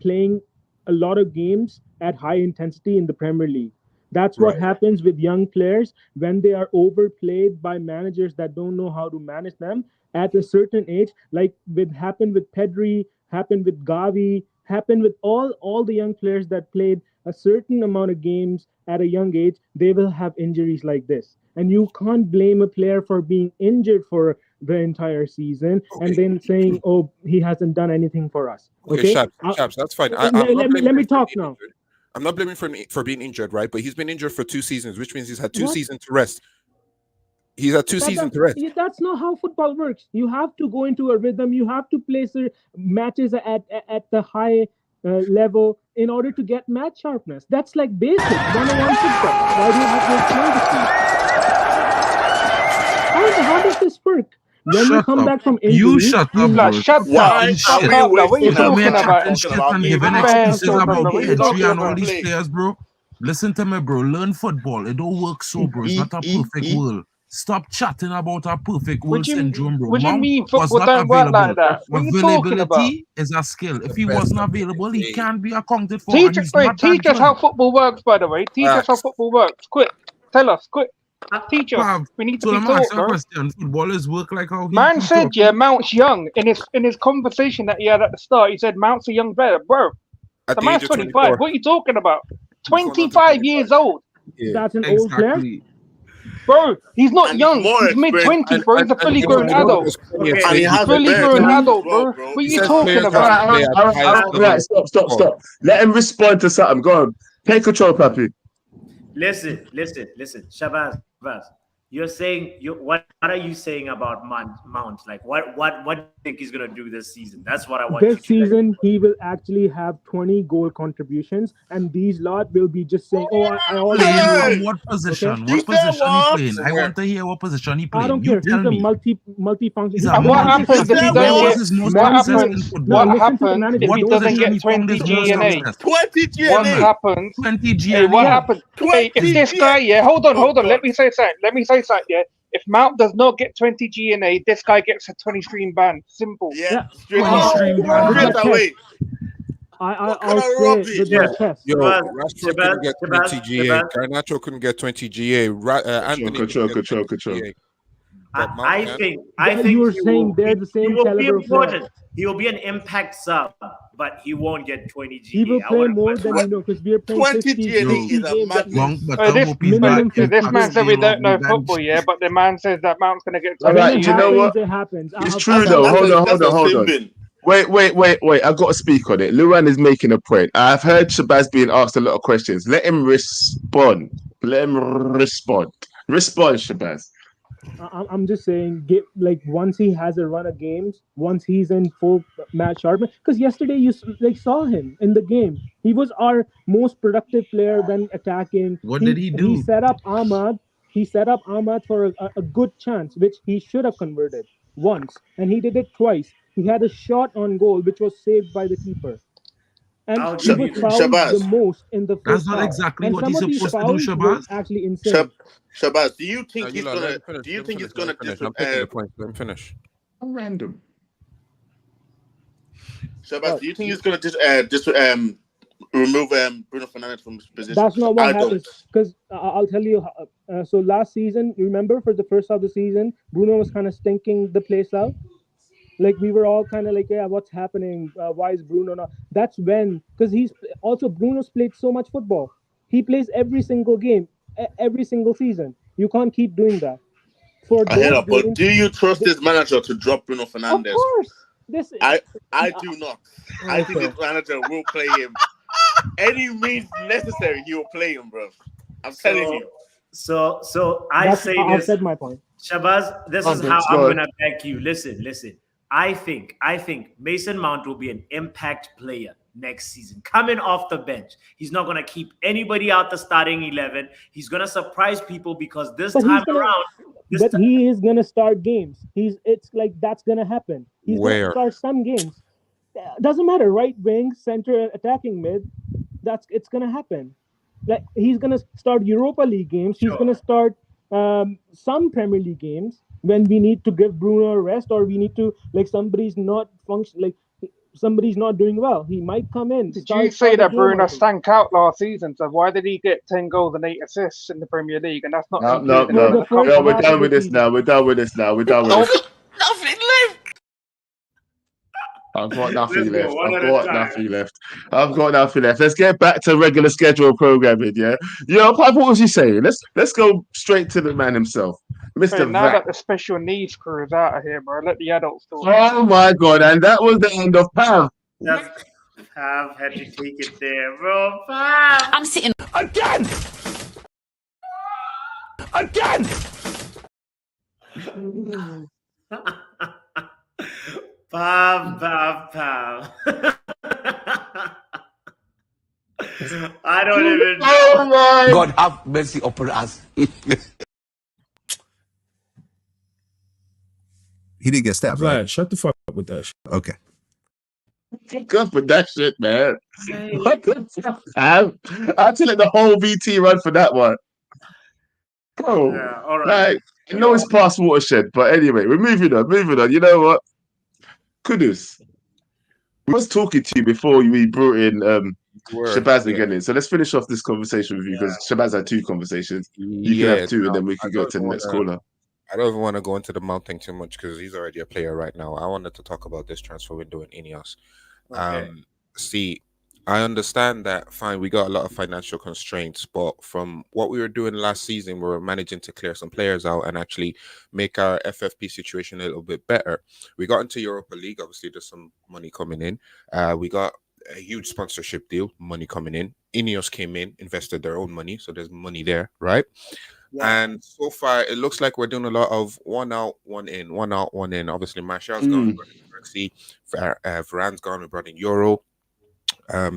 playing a lot of games at high intensity in the Premier League. That's what happens with young players when they are overplayed by managers that don't know how to manage them at a certain age. Like happened with Pedri, happened with Gavi, happened with all the young players that played a certain amount of games at a young age. They will have injuries like this. And you can't blame a player for being injured for the entire season and then saying, "Oh, he hasn't done anything for us." Okay, Shabs, that's fine. Let me talk now. I'm not blaming for being injured, right? But he's been injured for 2 seasons, which means he's had 2 seasons to rest. He's had 2 seasons to rest. That's not how football works. You have to go into a rhythm. You have to place matches at the high level in order to get match sharpness. That's like basic 101 football. Why do you have to explain this to me? How does this work? When you come back from injury, you shut up, bro. Shut up. Shut up. What you talking about? Shit and giving excuses about Pedri and all these players, bro. Listen to me, bro. Learn football. It don't work so, bro. It's not a perfect world. Stop chatting about a perfect world syndrome, bro. What do you mean football don't work like that? What are you talking about? Availability is a skill. If he wasn't available, he can't be accounted for. Teach us how football works, by the way. Teach us how football works. Quick. Tell us, quick. Teach us. We need to be taught, bro. Footballers work like how Man said, Mount's young. In his conversation that he had at the start, he said Mount's a young player, bro. The man's 25. What are you talking about? 25 years old. Yeah. That's an old player. Bro, he's not young. He's mid-20s, bro. He's a fully grown adult. Okay. He's fully grown adult, bro. What are you talking about? All right, stop. Let him respond to something. Go on. Take control, Papi. Listen. Shabazz, you're saying what are you saying about Mount? Like what do you think he's gonna do this season? That's what I want. This season he will actually have 20 goal contributions, and these lot will be just saying, "Oh, I already." What position? Okay? What position he playing? I want to hear what position he playing. I don't care. He's a multi-function. What happens if he doesn't get? What happens if he doesn't get 20 GNA? 20 GNA. What happens? 20 GNA. Hey, what happens? Hey, if this guy, hold on. Let me say something. Yeah. If Mount does not get 20 GNA, this guy gets a 20 stream ban. Simple. Yeah. Straight away. I'll say with chest. Yo, Rashford couldn't get 20 GA. Garnacho couldn't get 20 GA. Anthony Control. I think you were saying they're the same caliber of player. He will be an impact sub, but he won't get 20 GA. He will play more than because we are playing 20 GA is a madness. This man said we don't know football, but the man says that Mount's going to get 20 GA. Alright, you know what? It happens. It's true though. Hold on. Wait. I've got to speak on it. Luan is making a point. I've heard Shabazz being asked a lot of questions. Let him respond. Respond, Shabazz. I'm just saying, once he has a run of games, once he's in full match sharpness, because yesterday you saw him in the game. He was our most productive player when attacking. What did he do? He set up Ahmad. For a good chance, which he should have converted once, and he did it twice. He had a shot on goal, which was saved by the keeper. And he was fouled the most in the first That's not half. exactly And what some he's of these supposed to do, fouls were Shabazz. actually insane. Shabazz, do you think No, he's let gonna? me finish, Do you let me think finish, he's gonna? let me finish. I'm taking the point. Let me finish. Random. Shabazz, do you think he's gonna remove Bruno Fernandes from his position? That's not what I happens. Because I'll tell you. So last season, you remember for the first half of the season, Bruno was kind of stinking the place out. Like we were all kind of like, yeah, what's happening? Why is Bruno not? That's when, because Bruno's played so much football. He plays every single game, every single season. You can't keep doing that. I hear that, but do you trust this manager to drop Bruno Fernandes? Of course. I do not. I think this manager will play him. Any means necessary, he will play him, bro. I'm telling you. So I've this. said my point. Shabazz, this is how I'm gonna back you. Listen. I think Mason Mount will be an impact player next season, coming off the bench. He's not gonna keep anybody out the starting 11. He's gonna surprise people because he is gonna start games. It's like that's gonna happen. He's gonna start some games. Doesn't matter, right wing, center, attacking mid. It's gonna happen. Like he's gonna start Europa League games. He's gonna start some Premier League games when we need to give Bruno a rest, or we need to somebody's not doing well. He might come in. Did you say that Bruno stank out last season? So why did he get 10 goals and 8 assists in the Premier League? And that's not No. We're done with this now. We're done with this. Nothing left. I've got nothing left. Let's get back to regular schedule programming, yeah? Pipe, what was you saying? Let's go straight to the man himself. Mr. Now Vac. that the special needs crew is out of here, bro, let the adults talk. Oh my God, and that was the end of Pav. Pav had to take it there, bro. Pav! I'm sitting again. Pav. I don't even know. Oh my God have mercy upon us. He didn't get stabbed, right? Shut the fuck up with that shit. Okay. Good for that shit, man. What the fuck? I tell it the whole VT run for that one. Bro, all right. It's past watershed, but anyway, we're moving on. You know what? Kudus. I was talking to you before we brought in Shabazz again. So let's finish off this conversation with you because Shabazz had 2 conversations. You can have 2 and then we can go to the next caller. I don't even want to go into the Mount thing too much because he's already a player right now. I wanted to talk about this transfer window in Ineos. See, I understand that, fine, we got a lot of financial constraints, but from what we were doing last season, we were managing to clear some players out and actually make our FFP situation a little bit better. We got into Europa League. Obviously, there's some money coming in. We got a huge sponsorship deal, money coming in. Ineos came in, invested their own money, so there's money there, right? Yeah. And so far, it looks like we're doing a lot of one out, one in, one out, one in. Obviously, Martial's gone, Varane's gone, we brought in Euro.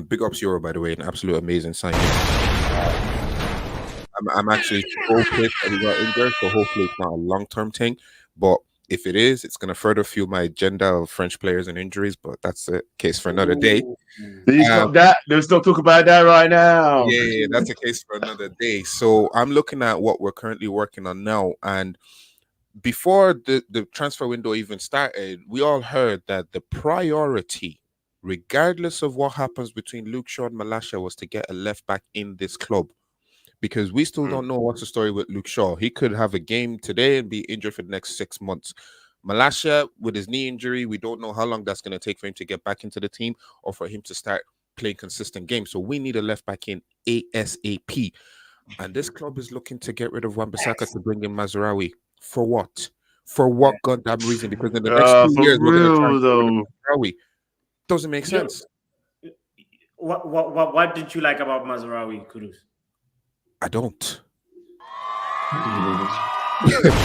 Big ups Euro, by the way, an absolute amazing signing. I'm actually so pissed that he got injured, so hopefully it's not a long-term thing. But if it is, it's going to further fuel my agenda of French players and injuries, but that's a case for another day. Let's not talk about that right now. Yeah, that's a case for another day. So I'm looking at what we're currently working on now. And before the transfer window even started, we all heard that the priority, regardless of what happens between Luke Shaw and Malacia, was to get a left back in this club. Because we still don't know what's the story with Luke Shaw. He could have a game today and be injured for the next 6 months. Malacia, with his knee injury, we don't know how long that's going to take for him to get back into the team or for him to start playing consistent games. So we need a left back in ASAP. And this club is looking to get rid of Wan-Bissaka to bring in Mazraoui. For what? For what goddamn reason? Because in the next 2 years, we're going to try to Mazraoui. Doesn't make sense. What did you like about Mazraoui, Kudus? I don't.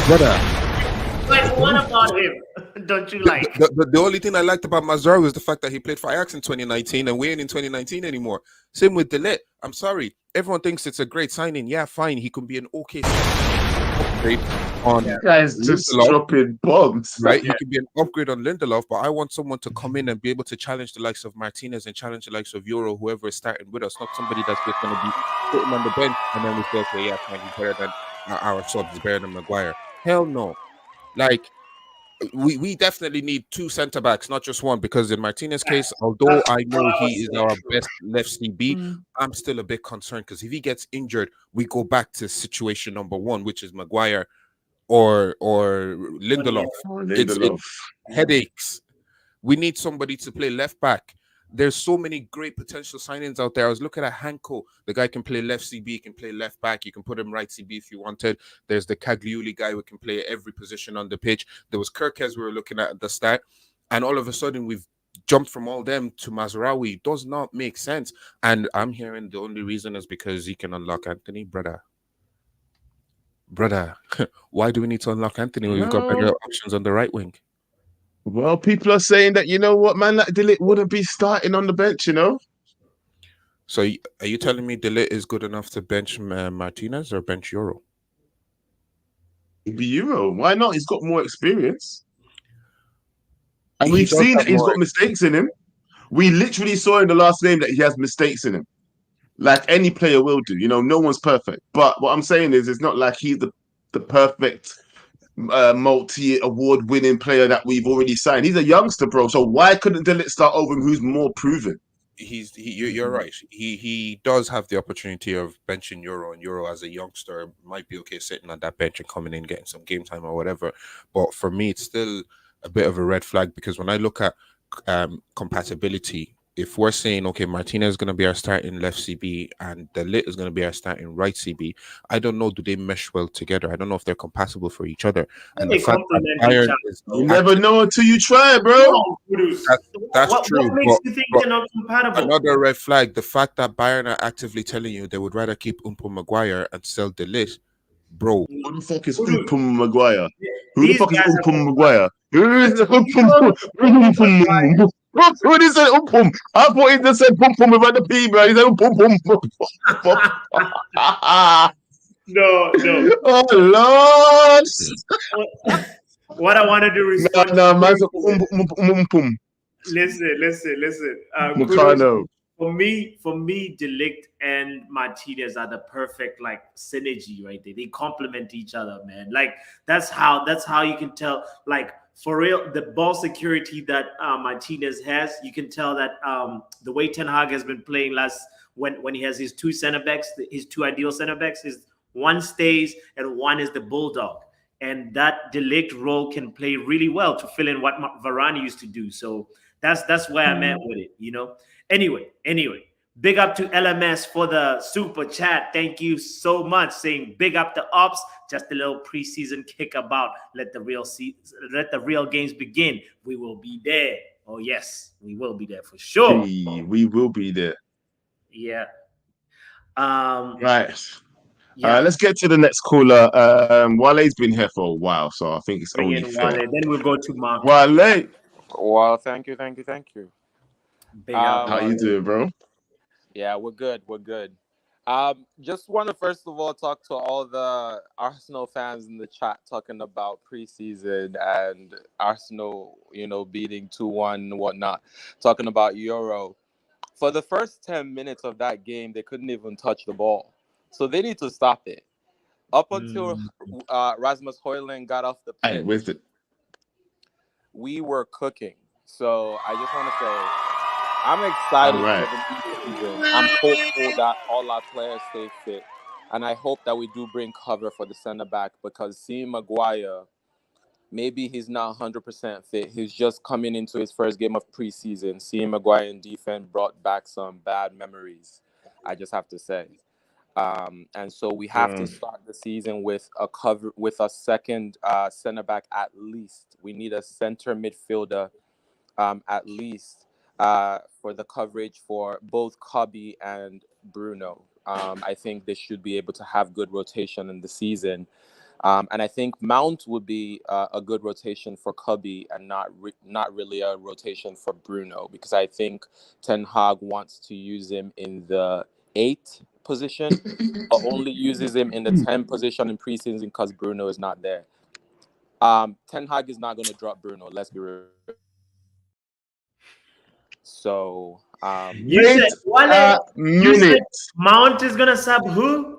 Brother. Like, what about him don't you like? The only thing I liked about Mazraoui was the fact that he played for Ajax in 2019 and we ain't in 2019 anymore. Same with De Ligt. I'm sorry. Everyone thinks it's a great signing. Yeah, fine. He can be an okay signing. upgrade on guys just Lindelof, dropping bombs. right? He could be an upgrade on Lindelof, but I want someone to come in and be able to challenge the likes of Martinez and challenge the likes of Euro, whoever is starting with us, not somebody that's just going to be sitting on the bench and then we say, okay, yeah, fine, he's better than our sub, he's better than Maguire. Hell no. Like, we definitely need two centre backs, not just one, because in Martinez's case, although I know he is our best left CB, I'm still a bit concerned because if he gets injured, we go back to situation number one, which is Maguire or Lindelof. It's headaches. We need somebody to play left back. There's so many great potential signings out there. I was looking at Hanko. The guy can play left CB, can play left back. You can put him right CB if you wanted. There's the Cagliuli guy who can play every position on the pitch. There was Kirkes we were looking at the start. And all of a sudden, we've jumped from all them to Mazraoui. It does not make sense. And I'm hearing the only reason is because he can unlock Anthony. Brother, why do we need to unlock Anthony when we've got better options on the right wing? Well, people are saying that, you know what, man, like De Ligt wouldn't be starting on the bench, you know? So are you telling me De Ligt is good enough to bench Martinez or bench Euro? Be Euro. Why not? He's got more experience. And we've seen that he's got mistakes in him. We literally saw in the last game that he has mistakes in him. Like any player will do. You know, no one's perfect. But what I'm saying is, it's not like he's the perfect multi-award winning player that we've already signed. He's a youngster, bro. So why couldn't De Ligt start over him who's more proven? You're right. He does have the opportunity of benching Euro, and Euro as a youngster might be okay sitting on that bench and coming in, getting some game time or whatever. But for me, it's still a bit of a red flag because when I look at compatibility, if we're saying, okay, Martinez is going to be our starting left CB and De Ligt is going to be our starting right CB, I don't know, do they mesh well together? I don't know if they're compatible for each other. And the fact that Bayern is you never know until you try, bro. That's true. What makes you think they're not compatible? Another red flag, the fact that Bayern are actively telling you they would rather keep Maguire and sell De Ligt. Bro, who the fuck is Maguire? Who the fuck is Maguire? Who is Umpum? Who did say Umpum? I thought he just said Umpum without the P, bro. He said Umpum. No. Oh, Lord. What I want to do is... No, man's Umpum. Listen. Meccano. For me, De Ligt and Martinez are the perfect like synergy right there. They complement each other, man. Like that's how you can tell. Like for real, the ball security that Martinez has, you can tell that the way Ten Hag has been playing when he has his two center backs, his two ideal center backs, is one stays and one is the bulldog, and that De Ligt role can play really well to fill in what Varane used to do. So that's where I'm at with it, you know. Anyway, big up to LMS for the super chat. Thank you so much. Saying big up to Ops. Just a little preseason kick about. Let the real games begin. We will be there. Oh yes, we will be there for sure. We will be there. Yeah. Right. Yeah. Let's get to the next caller. Wale's been here for a while, so I think it's only fair. Wale. Then we'll go to Mark. Wale. Well, thank you. How you doing, bro? Yeah, we're good. Just want to first of all talk to all the Arsenal fans in the chat talking about preseason and Arsenal, beating 2-1 and whatnot, talking about Euro. For the first 10 minutes of that game, they couldn't even touch the ball. So they need to stop it. Up until Rasmus Højlund got off the pitch, with it, we were cooking. So I just want to say, I'm excited for the new season. I'm hopeful that all our players stay fit. And I hope that we do bring cover for the center back because seeing Maguire, maybe he's not 100% fit. He's just coming into his first game of preseason. Seeing Maguire in defense brought back some bad memories, I just have to say. And so we have to start the season with a second center back at least. We need a center midfielder at least. For the coverage for both Kobbie and Bruno. I think they should be able to have good rotation in the season. And I think Mount would be a good rotation for Kobbie and not really a rotation for Bruno because I think Ten Hag wants to use him in the 8 position, but only uses him in the 10 position in preseason because Bruno is not there. Ten Hag is not going to drop Bruno. Let's be real. So, you said Mount is going to sub who?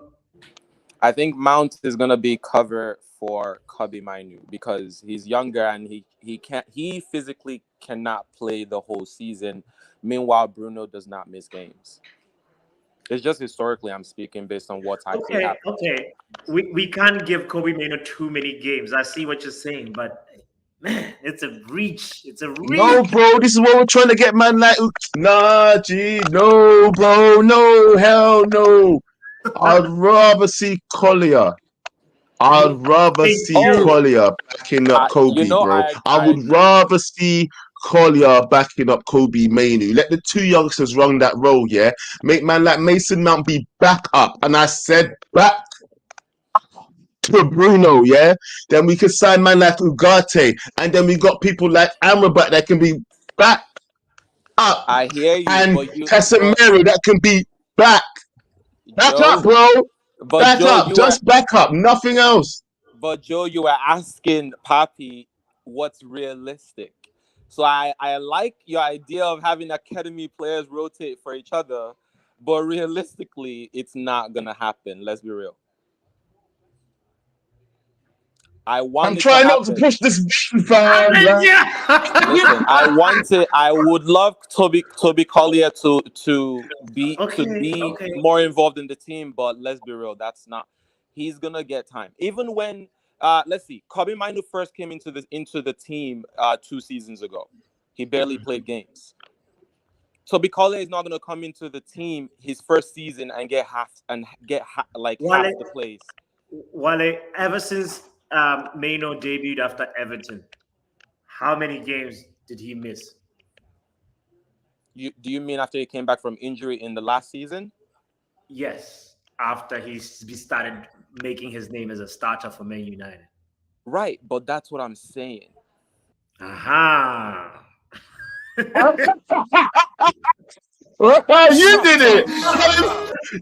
I think Mount is going to be cover for Kobbie Mainoo because he's younger and he physically cannot play the whole season. Meanwhile, Bruno does not miss games. It's just historically I'm speaking based on what I've seen happen. Okay. We can't give Kobbie Mainoo too many games. I see what you're saying, but man, it's a reach. It's a reach. No, bro, this is what we're trying to get, man. Like, nah, G, no, bro, no, hell no. I'd rather see Collier. I'd rather see Collier backing up Kobe, bro. I would rather see Collier backing up Kobbie Mainoo. Let the two youngsters run that role, yeah? Make man like Mason Mount be back up. And I said back to Bruno, yeah? Then we could sign man like Ugarte. And then we got people like Amrabat that can be back up. I hear you. And Casemiro that can be back. Back up, bro. Back up. Just back up. Nothing else. But Joe, you were asking Papi what's realistic. So I like your idea of having academy players rotate for each other, but realistically, it's not gonna happen. Let's be real. I'm trying not to push this fan. Listen, I would love Toby Collier to be more involved in the team, but let's be real, that's not. He's gonna get time. Even when let's see, Kobbie Mainoo first came into the team 2 seasons ago. He barely played games. Toby Collier is not gonna come into the team his first season and get half the plays. Wale, ever since Mainoo debuted after Everton, how many games did he miss? Do you mean after he came back from injury in the last season? Yes, after he started making his name as a starter for Man United. Right, but that's what I'm saying. Aha. You did it.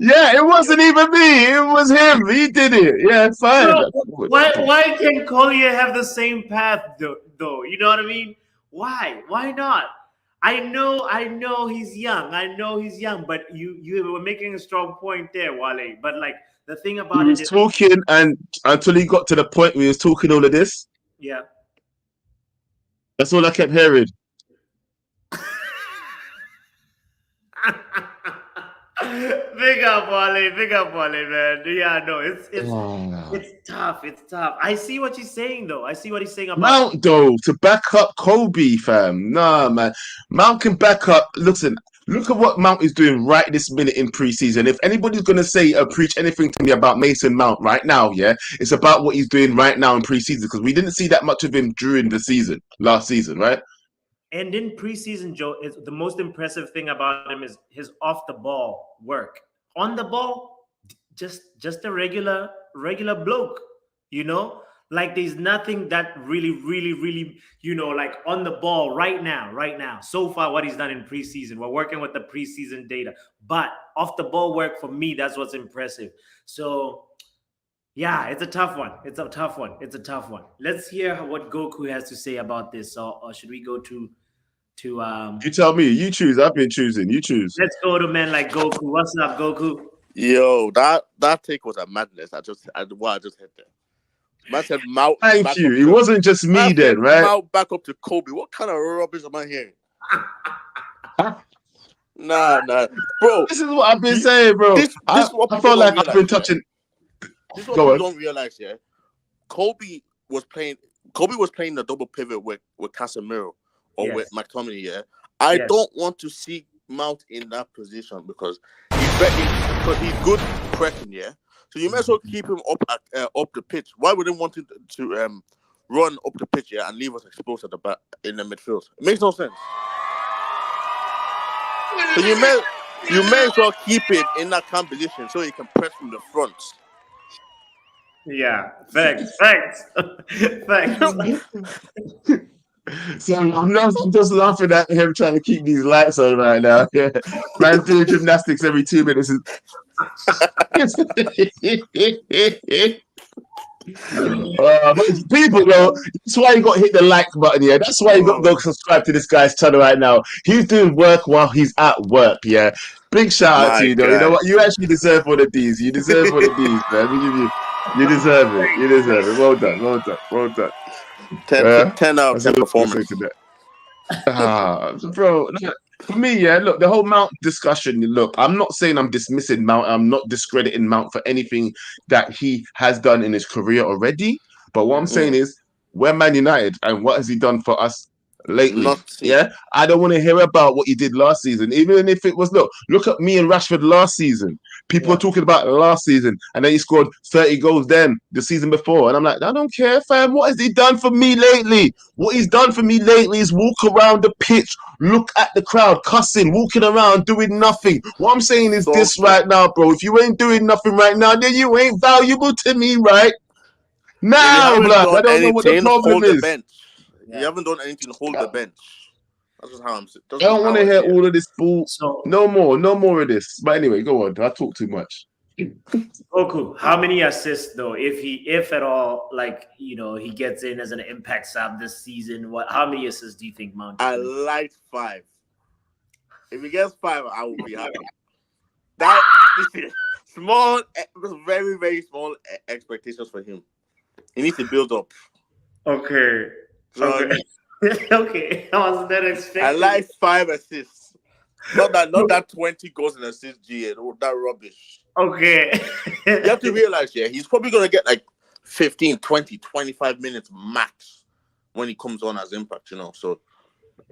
Yeah, it wasn't even me. It was him. He did it. Yeah, fine. So, why can't Collier have the same path though? You know what I mean? Why? Why not? I know he's young. But you were making a strong point there, Wale. But like the thing about he was talking, and until he got to the point where he was talking all of this. Yeah. That's all I kept hearing. Big up, Wale, man. Yeah, no, it's tough. It's tough. I see what he's saying, though. I see what he's saying about Mount, though, to back up Kobe, fam. Nah, man. Mount can back up. Listen, look at what Mount is doing right this minute in preseason. If anybody's gonna say or preach anything to me about Mason Mount right now, yeah, it's about what he's doing right now in preseason because we didn't see that much of him during the season, last season, right? And in preseason, Joe, the most impressive thing about him is his off-the-ball work. On the ball, just a regular bloke, you know? Like there's nothing that really, you know, like on the ball right now. So far, what he's done in preseason, we're working with the preseason data. But off-the-ball work, for me, that's what's impressive. So, yeah, it's a tough one. Let's hear what Goku has to say about this. Or should we go to You tell me. You choose. I've been choosing. You choose. Let's go to men like Goku. What's up, Goku? Yo, that take was a madness. I just hit there. Man said Mount. Thank you. It wasn't just me then, right? Mount back up to Kobe. What kind of rubbish am I hearing? Nah, bro. This is what I've been saying, bro. I felt like I've been touching. This is what people don't realize, yeah. Kobe was playing the double pivot with Casemiro or with McTominay, yeah. I don't want to see Mount in that position because he's good pressing, yeah. So you may as well keep him up the pitch. Why would they want him to run up the pitch, yeah, and leave us exposed at the back in the midfield? It makes no sense. So you may as well keep him in that calm position so he can press from the front. Yeah, thanks. So I'm just laughing at him trying to keep these lights on right now. Yeah, man's doing gymnastics every 2 minutes. But people, though, that's why you got to hit the like button, yeah. That's why you got to go subscribe to this guy's channel right now. He's doing work while he's at work, yeah. Big shout out to you, though. You know what? You actually deserve one of these. You deserve one of these, man. We give you. You deserve it. You deserve it. Well done. Well done. Well done. 10 out of 10 performance. Bro, for me, yeah, look, the whole Mount discussion, look, I'm not saying I'm dismissing Mount. I'm not discrediting Mount for anything that he has done in his career already. But what I'm saying is, we're Man United, and what has he done for us lately? Yeah, I don't want to hear about what he did last season, even if it was, look at me and Rashford last season. People were talking about last season, and then he scored 30 goals then the season before. And I'm like, I don't care, fam. What has he done for me lately? What he's done for me lately is walk around the pitch, look at the crowd, cussing, walking around, doing nothing. What I'm saying is this right now, bro. If you ain't doing nothing right now, then you ain't valuable to me right now, blood. I don't know what the problem is. You haven't done anything to hold the bench. That's just how I'm saying. I don't want to hear all of this bull. No more of this. But anyway, go on. I talk too much. Oku, how many assists though? If at all, like he gets in as an impact sub this season. How many assists do you think Mount? I like 5. If he gets 5, I will be happy. That small, very very small expectations for him. He needs to build up. Okay. Okay. Okay. I was not expecting. I like 5 assists. Not that 20 goals and assists, GA. That rubbish. Okay. You have to realize, he's probably going to get like 15, 20, 25 minutes max when he comes on as impact, So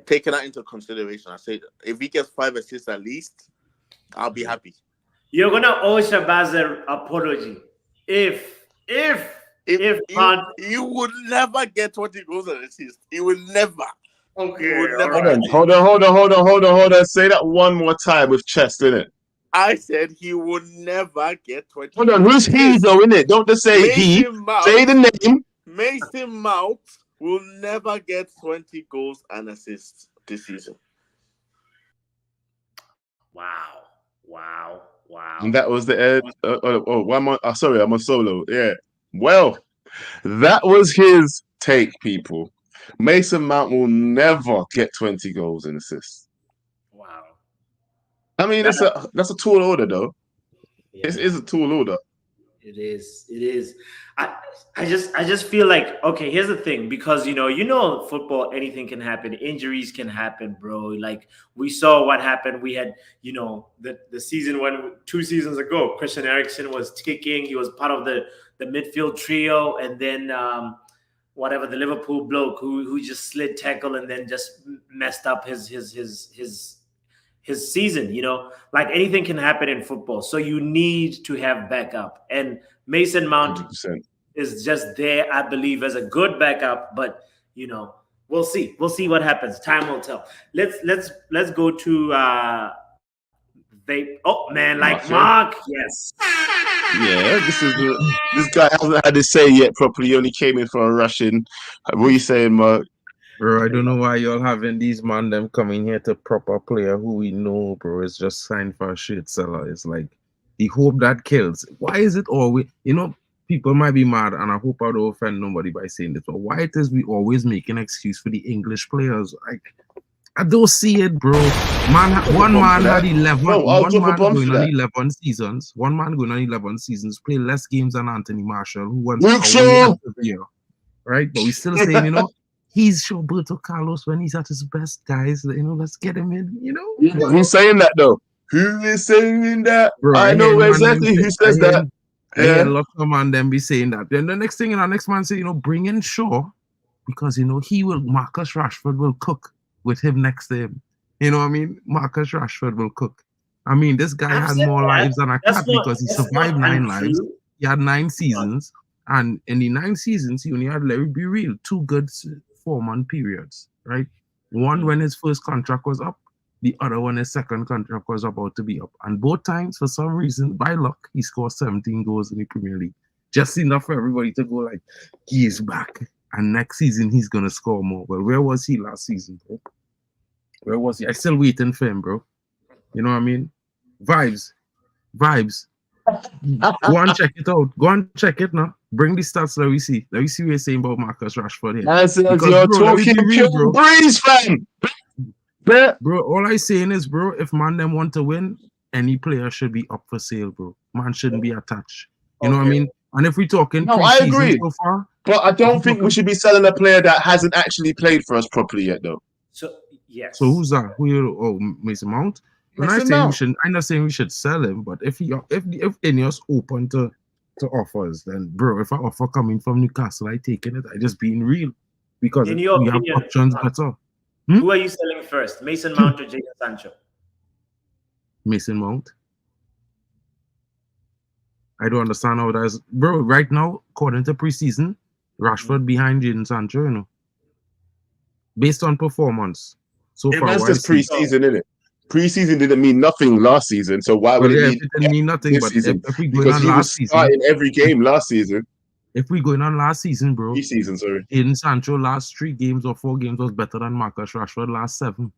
taking that into consideration, I say if he gets 5 assists at least, I'll be happy. You're going to owe Shabazz an apology. If you would never get 20 goals and assists. He will never. Okay. Hold on. Say that one more time with chest in it. I said he would never get 20. Hold on. Who's he though, innit? Don't just say he. Say the name. Mason Mount will never get 20 goals and assists this season. Wow. And that was the end. Sorry, I'm a solo. Yeah. Well, that was his take, people. Mason Mount will never get 20 goals and assists. Wow. I mean, that's a tall order, though. Yeah. It is a tall order. It is. I just feel like, okay, here's the thing, because football, anything can happen. Injuries can happen, bro. Like we saw what happened. We had, the season 2 seasons ago, Christian Eriksen was ticking. He was part of the midfield trio, and then the Liverpool bloke who just slid tackle and then just messed up his season. Like anything can happen in football, so you need to have backup, and Mason Mount 100%. is just there, I believe, as a good backup. But we'll see what happens. Time will tell. Let's go to Mark. Yes. Yeah, this guy hasn't had his say yet properly. He only came in for a rushing. What are you saying, Mark? Bro, I don't know why y'all having these man them coming here to proper player who we know, bro, is just signed for a shit seller. It's like the hope that kills. Why is it always, people might be mad, and I hope I don't offend nobody by saying this, but why it is we always make an excuse for the English players? Like, I don't see it, bro. One man had 11. One man going on 11 seasons. One man going on 11 seasons, play less games than Anthony Marshall, who won the year, right? But we still saying, he's Roberto Carlos when he's at his best, guys. Let's get him in. Who's saying that though? Who is saying that? Bro, I know exactly who says that. Yeah, lots of man them be saying that. Then the next thing, next man say, bring in Shaw, because Marcus Rashford will cook with him next to him. You know what I mean? Marcus Rashford will cook. I mean, this guy had more lives than a cat because he survived 9 lives. He had 9 seasons, and in the 9 seasons, he only had, let me be real, 2 good 4-month periods, right? One when his first contract was up, the other one his second contract was about to be up. And both times, for some reason, by luck, he scored 17 goals in the Premier League. Just enough for everybody to go like, he is back. And next season, he's going to score more. Well, where was he last season, bro? Where was he? I'm still waiting for him, bro. You know what I mean? Vibes. Go and check it out. Go and check it now. Bring the stats. Let me see. Let me see what you're saying about Marcus Rashford here. You're talking pure breeze, fam. Bro, all I saying is, bro, if man them want to win, any player should be up for sale, bro. Man shouldn't be attached. You know what I mean? And if we're talking I agree. So far, but I don't think we should be selling a player that hasn't actually played for us properly yet, though. So yes. So who's that? Mason Mount? I'm not saying we should sell him, but if Ineos open to offers, then bro, if an offer coming from Newcastle, I taking it. I just being real because we have options better. Who are you selling first, Mason Mount or Jadon Sancho? Mason Mount. I don't understand how that is, bro. Right now, according to preseason, Rashford behind Jadon Sancho, you know, based on performance. So far, that's just preseason, isn't it? Preseason didn't mean nothing last season, so why would it didn't mean nothing? But if we going on last season, starting every game last season. If we going on last season, bro, preseason, sorry, Jadon Sancho last 3 games or 4 games was better than Marcus Rashford last 7.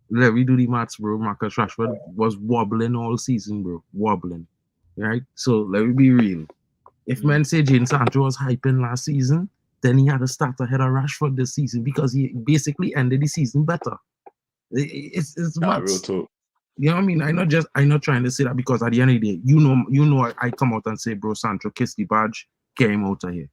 Let me do the maths, bro. Marcus Rashford was wobbling all season, bro, wobbling. Right? So let me be real. If men say Jadon Sancho was hyping last season, then he had to start ahead of Rashford this season because he basically ended the season better. It's real talk. You know what I mean? I'm not trying to say that because at the end of the day, you know, I come out and say, bro, Sancho, kiss the badge, get him out of here.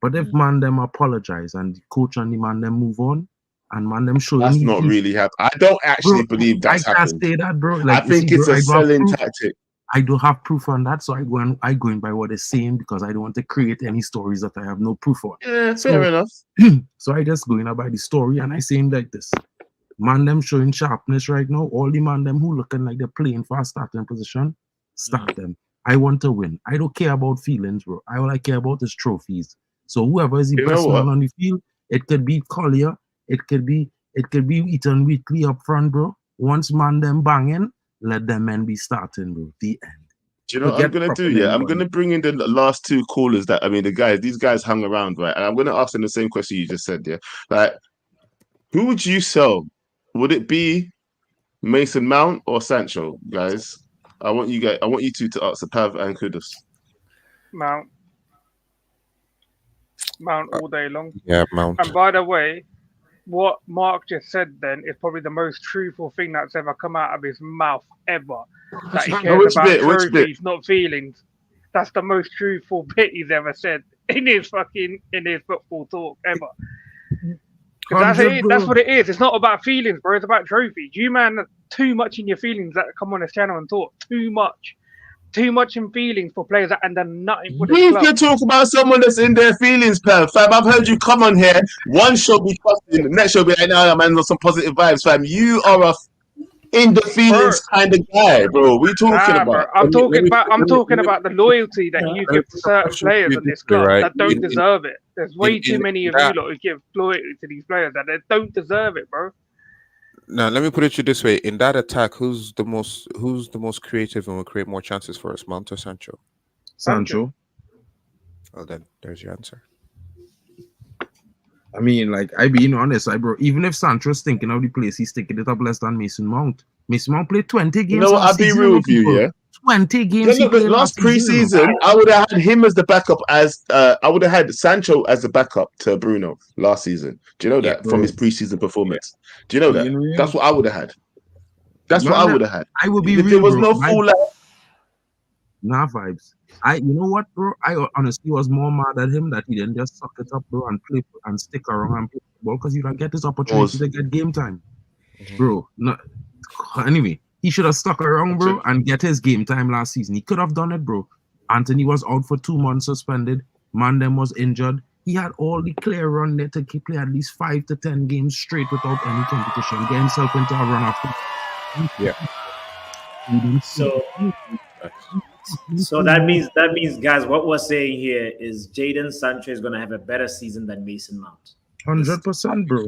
But if man them apologize and the coach and the man them move on, and man them show that's not really happen. I don't actually believe that's happened. I can't say that, bro. Like, I think it's a selling tactic. I don't have proof on that, so I go in by what they're saying because I don't want to create any stories that I have no proof on. Yeah, fair enough. So I just go in by the story and I saying like this. Man them showing sharpness right now. All the man them who looking like they're playing for a starting position, start them. I want to win. I don't care about feelings, bro. All I care about is trophies. So whoever is the best man on the field, it could be Collier, it could be Ethan Wheatley up front, bro. Once man them banging, let them men be starting, bro. The end. Do you know what I'm gonna do? Yeah, I'm gonna bring in the last 2 callers. These guys hung around, right? And I'm gonna ask them the same question you just said. Yeah, like, who would you sell? Would it be Mason Mount or Sancho, guys? I want you two to answer, Pav and Kudus. Mount all day long. Yeah, Mount. And by the way, what Mark just said then is probably the most truthful thing that's ever come out of his mouth ever. That he cares about trophies, not feelings. That's the most truthful bit he's ever said in his football talk ever. That's what it is. It's not about feelings, bro. It's about trophies. You man are too much in your feelings that come on this channel and talk. Too much in feelings for players that and done nothing for the club. You can talk about someone that's in their feelings, Pam. Fam, I've heard you come on here. One show be trusting, the next show be like, "No, man, some positive vibes, fam." You are a in the feelings kind of guy, bro. We talking about? Bro. I'm talking about the loyalty that you give to certain players in this club that don't deserve it. There's way too many of you lot who give loyalty to these players that they don't deserve it, bro. Now let me put it to you this way: in that attack, who's the most creative and will create more chances for us, Mount or Sancho? Sancho. Well, then there's your answer. I mean, like, I being honest, bro, even if Sancho's thinking of the place, he's taking it up less than Mason Mount. Mason Mount played 20 games. You know what? I'll be real with you, yeah. 20 games. Yeah, last preseason, I would have had him as the backup. I would have had Sancho as the backup to Bruno last season. Do you know that from his preseason performance? Do you know that? That's what I would have had. That's what I would have had. I would be if real, there was bro. no full. Nah, vibes. You know what, bro? I honestly was more mad at him that he didn't just suck it up, bro, and play and stick around and play football because you don't get this opportunity to get game time, bro. No, anyway, he should have stuck around, bro, and get his game time last season. He could have done it, bro. Anthony was out for 2 months suspended. Mandem was injured. He had all the clear run there to play at least 5 to 10 games straight without any competition. Get himself into a run after. Yeah. So that means, guys, what we're saying here is Jadon Sancho is going to have a better season than Mason Mount. 100%, bro.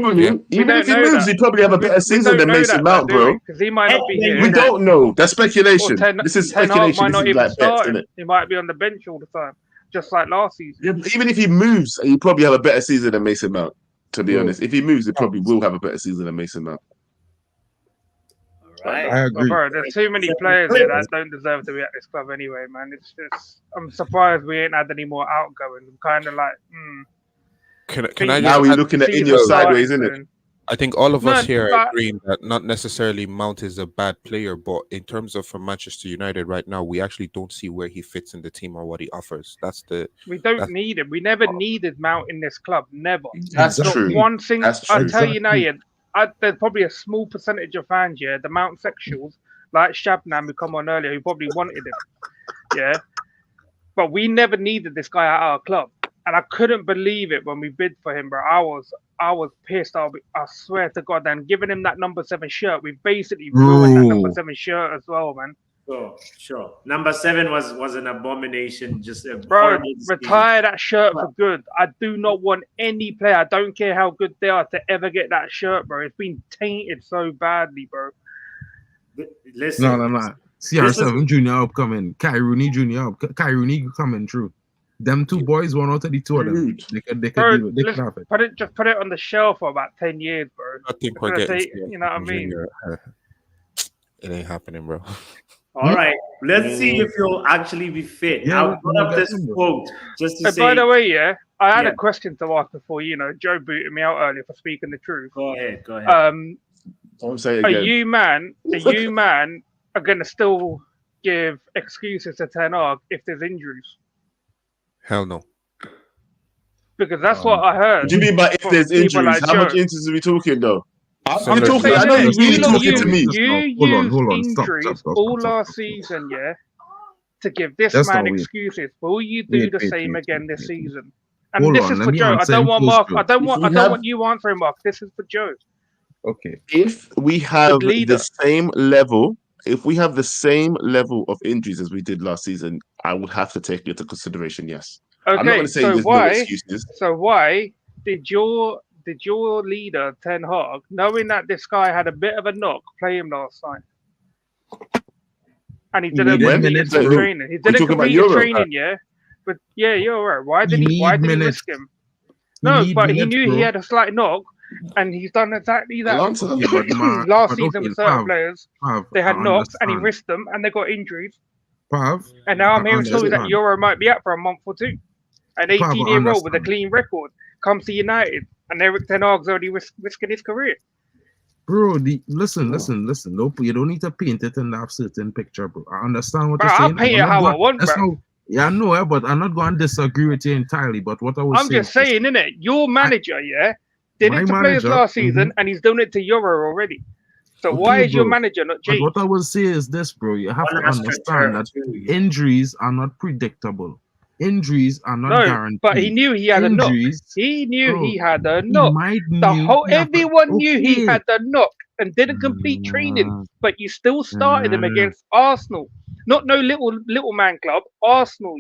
Yeah. Even if he moves, he probably have a better season than Mason Mount, bro. Because he might not be here. We don't know. That's speculation. This is speculation. Might not this is like bets, isn't it? He might be on the bench all the time, just like last season. Yeah, even if he moves, he probably have a better season than Mason Mount. To be honest, if he moves, he probably will have a better season than Mason Mount. right. I agree. Bro, there's too many players here that don't deserve to be at this club anyway, man. It's just, I'm surprised we ain't had any more outgoings. I'm kind of like, Can I now we're looking at in your sideways, isn't it? I think all of us here are agreeing that not necessarily Mount is a bad player, but in terms of for Manchester United right now, we actually don't see where he fits in the team or what he offers. We don't need him. We never needed Mount in this club. Never. That's true. One thing That's I true. tell you now, there's probably a small percentage of fans, the Mount sexuals like Shabnam who come on earlier who probably wanted him, But we never needed this guy at our club. And I couldn't believe it when we bid for him, bro. I was pissed. I swear to God. And giving him that number 7 shirt, we basically ruined that number 7 shirt as well, man. Sure. Number 7 was an abomination. Just bro, retire that shirt for good. I do not want any player. I don't care how good they are to ever get that shirt, bro. It's been tainted so badly, bro. Listen, no. CR7 Junior upcoming. Kai Rooney Junior Kai Rooney coming through. Them two boys, one out of the two of them. They could have it. Put it on the shelf for about 10 years, bro. I think we're getting. You know what I mean? It ain't happening, bro. All right, let's see if you'll actually be fit. I'll put up this quote just to say. By the way, I had a question to ask before. Joe booted me out earlier for speaking the truth. Go ahead. Don't say it again. Are you man are gonna still give excuses to Ten Hag if there's injuries? Hell no. Because that's what I heard. What do you mean by if there's injuries? Like How much injuries are we talking though? I'm talking. I know you're really talking to me. You hold on. Injuries Stop. all last season, to give this man excuses. Will you do the same again this season? And this is for Joe. I don't want Mark. I don't want you answering Mark. This is for Joe. Okay. If we have the same level, of injuries as we did last season, I would have to take it into consideration. Yes. Okay. I'm not going to say there's no excuses. So why did your leader Ten Hag, knowing that this guy had a bit of a knock, play him last night? And he didn't complete his training. He didn't complete his training, But you're right. Why did he risk him? No, but he knew he had a slight knock, and he's done exactly that. Last season with certain players, they had knocks, and he risked them, and they got injuries. And now I'm hearing stories that Euro might be out for a month or two. An 18-year-old with a clean record comes to United, and Eric Ten Hag's already risking his career. Bro, listen. Nope, you don't need to paint it in that certain picture, bro. I understand what you're saying. I'll paint it how I want, bro. Yeah, I know, but I'm not going to disagree with you entirely. But what I'm just saying, innit? Your manager, did it to players last season, and he's done it to Euro already. So why is your manager not changed? What I will say is this, bro. You have to understand that injuries are not predictable. Injuries are not guaranteed. But he knew he had a knock. He knew he had a knock. Everyone knew he had a knock and didn't complete training. But you still started him against Arsenal. Not no little man club. Arsenal,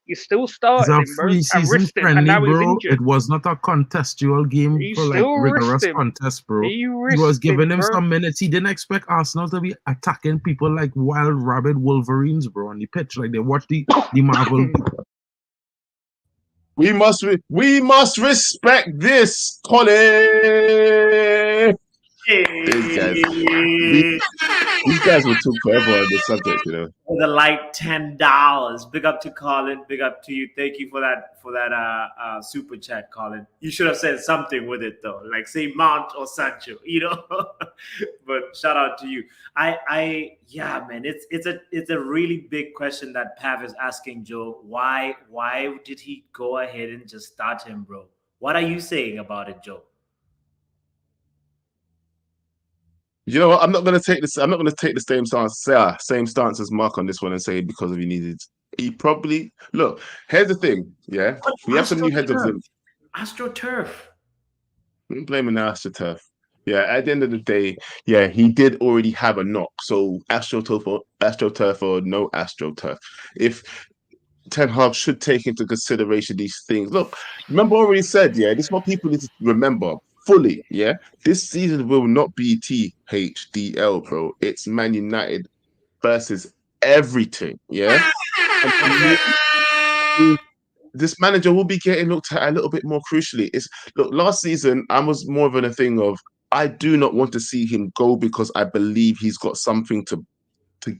You still started him, bro, and risked him, and now he's injured. It was not a contestual game for rigorous contest, bro. He was giving him some minutes. He didn't expect Arsenal to be attacking people like wild rabid wolverines, bro, on the pitch. Like they watch the Marvel. We must respect this, Colin. These guys will talk forever on this subject, For the like $10. Big up to Colin. Big up to you. Thank you for that super chat, Colin. You should have said something with it though, like say Mount or Sancho, But shout out to you. Man, it's a really big question that Pav is asking, Joe. Why did he go ahead and just start him, bro? What are you saying about it, Joe? You know what? I'm not going to take this. I'm not going to take the same stance as Mark on this one and say because he needed. He probably look. Here's the thing. Yeah, we have some new heads of them. AstroTurf. I'm blaming the AstroTurf. Yeah, at the end of the day, he did already have a knock. So AstroTurf or no AstroTurf. If Ten Hag should take into consideration these things. Look, remember I already said, this is what people need to remember. Fully, this season will not be THDL, bro. It's Man United versus everything, This manager will be getting looked at a little bit more crucially. Last season I was more of a thing of I do not want to see him go because I believe he's got something to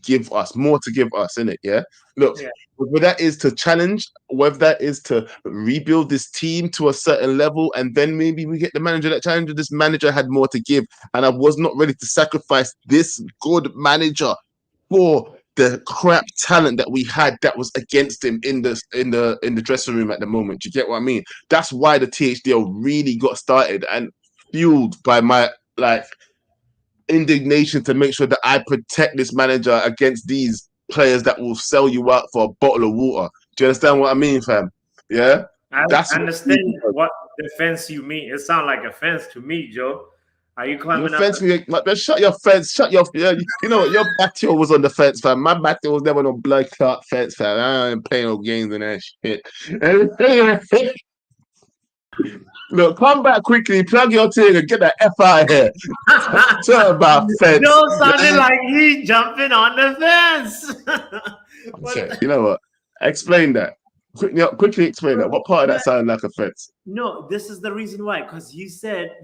give us, more to give us, innit? Yeah. Look, whether that is to challenge, whether that is to rebuild this team to a certain level, and then maybe we get the manager that challenges. This manager had more to give, and I was not ready to sacrifice this good manager for the crap talent that we had that was against him in the dressing room at the moment. Do you get what I mean? That's why the THDL really got started and fueled by my indignation to make sure that I protect this manager against these players that will sell you out for a bottle of water. Do you understand what I mean, fam? Yeah? I understand what defense you mean. It sounds like offense to me, Joe. Are you climbing up? Shut your fence. Shut your... You know what? Your battle was on the fence, fam. My battle was never on blood clot fence, fam. I ain't playing no games and that shit. Look, come back quickly, plug your thing and get the F out of here. Talk about fence. Joe sounded like he jumping on the fence. Okay, you know what? Explain that. Quickly explain that. What part of that sounded like a fence? No, this is the reason why. Because he said,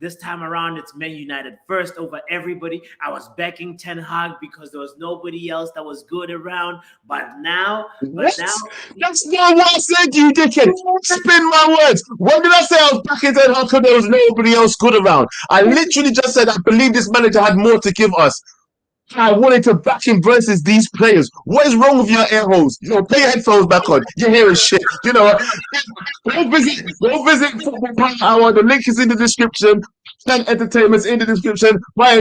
this time around it's Man United first over everybody. I was backing Ten Hag because there was nobody else that was good around. But now, that's not what I said, you dickhead. Spin my words. What did I say? I was backing Ten Hag because there was nobody else good around. I literally just said I believe this manager had more to give us. I wanted to back him versus these players. What is wrong with your air holes? Put your headphones back on. You're hearing shit. You know what? Go visit Football Power Hour. The link is in the description. Entertainment's in the description.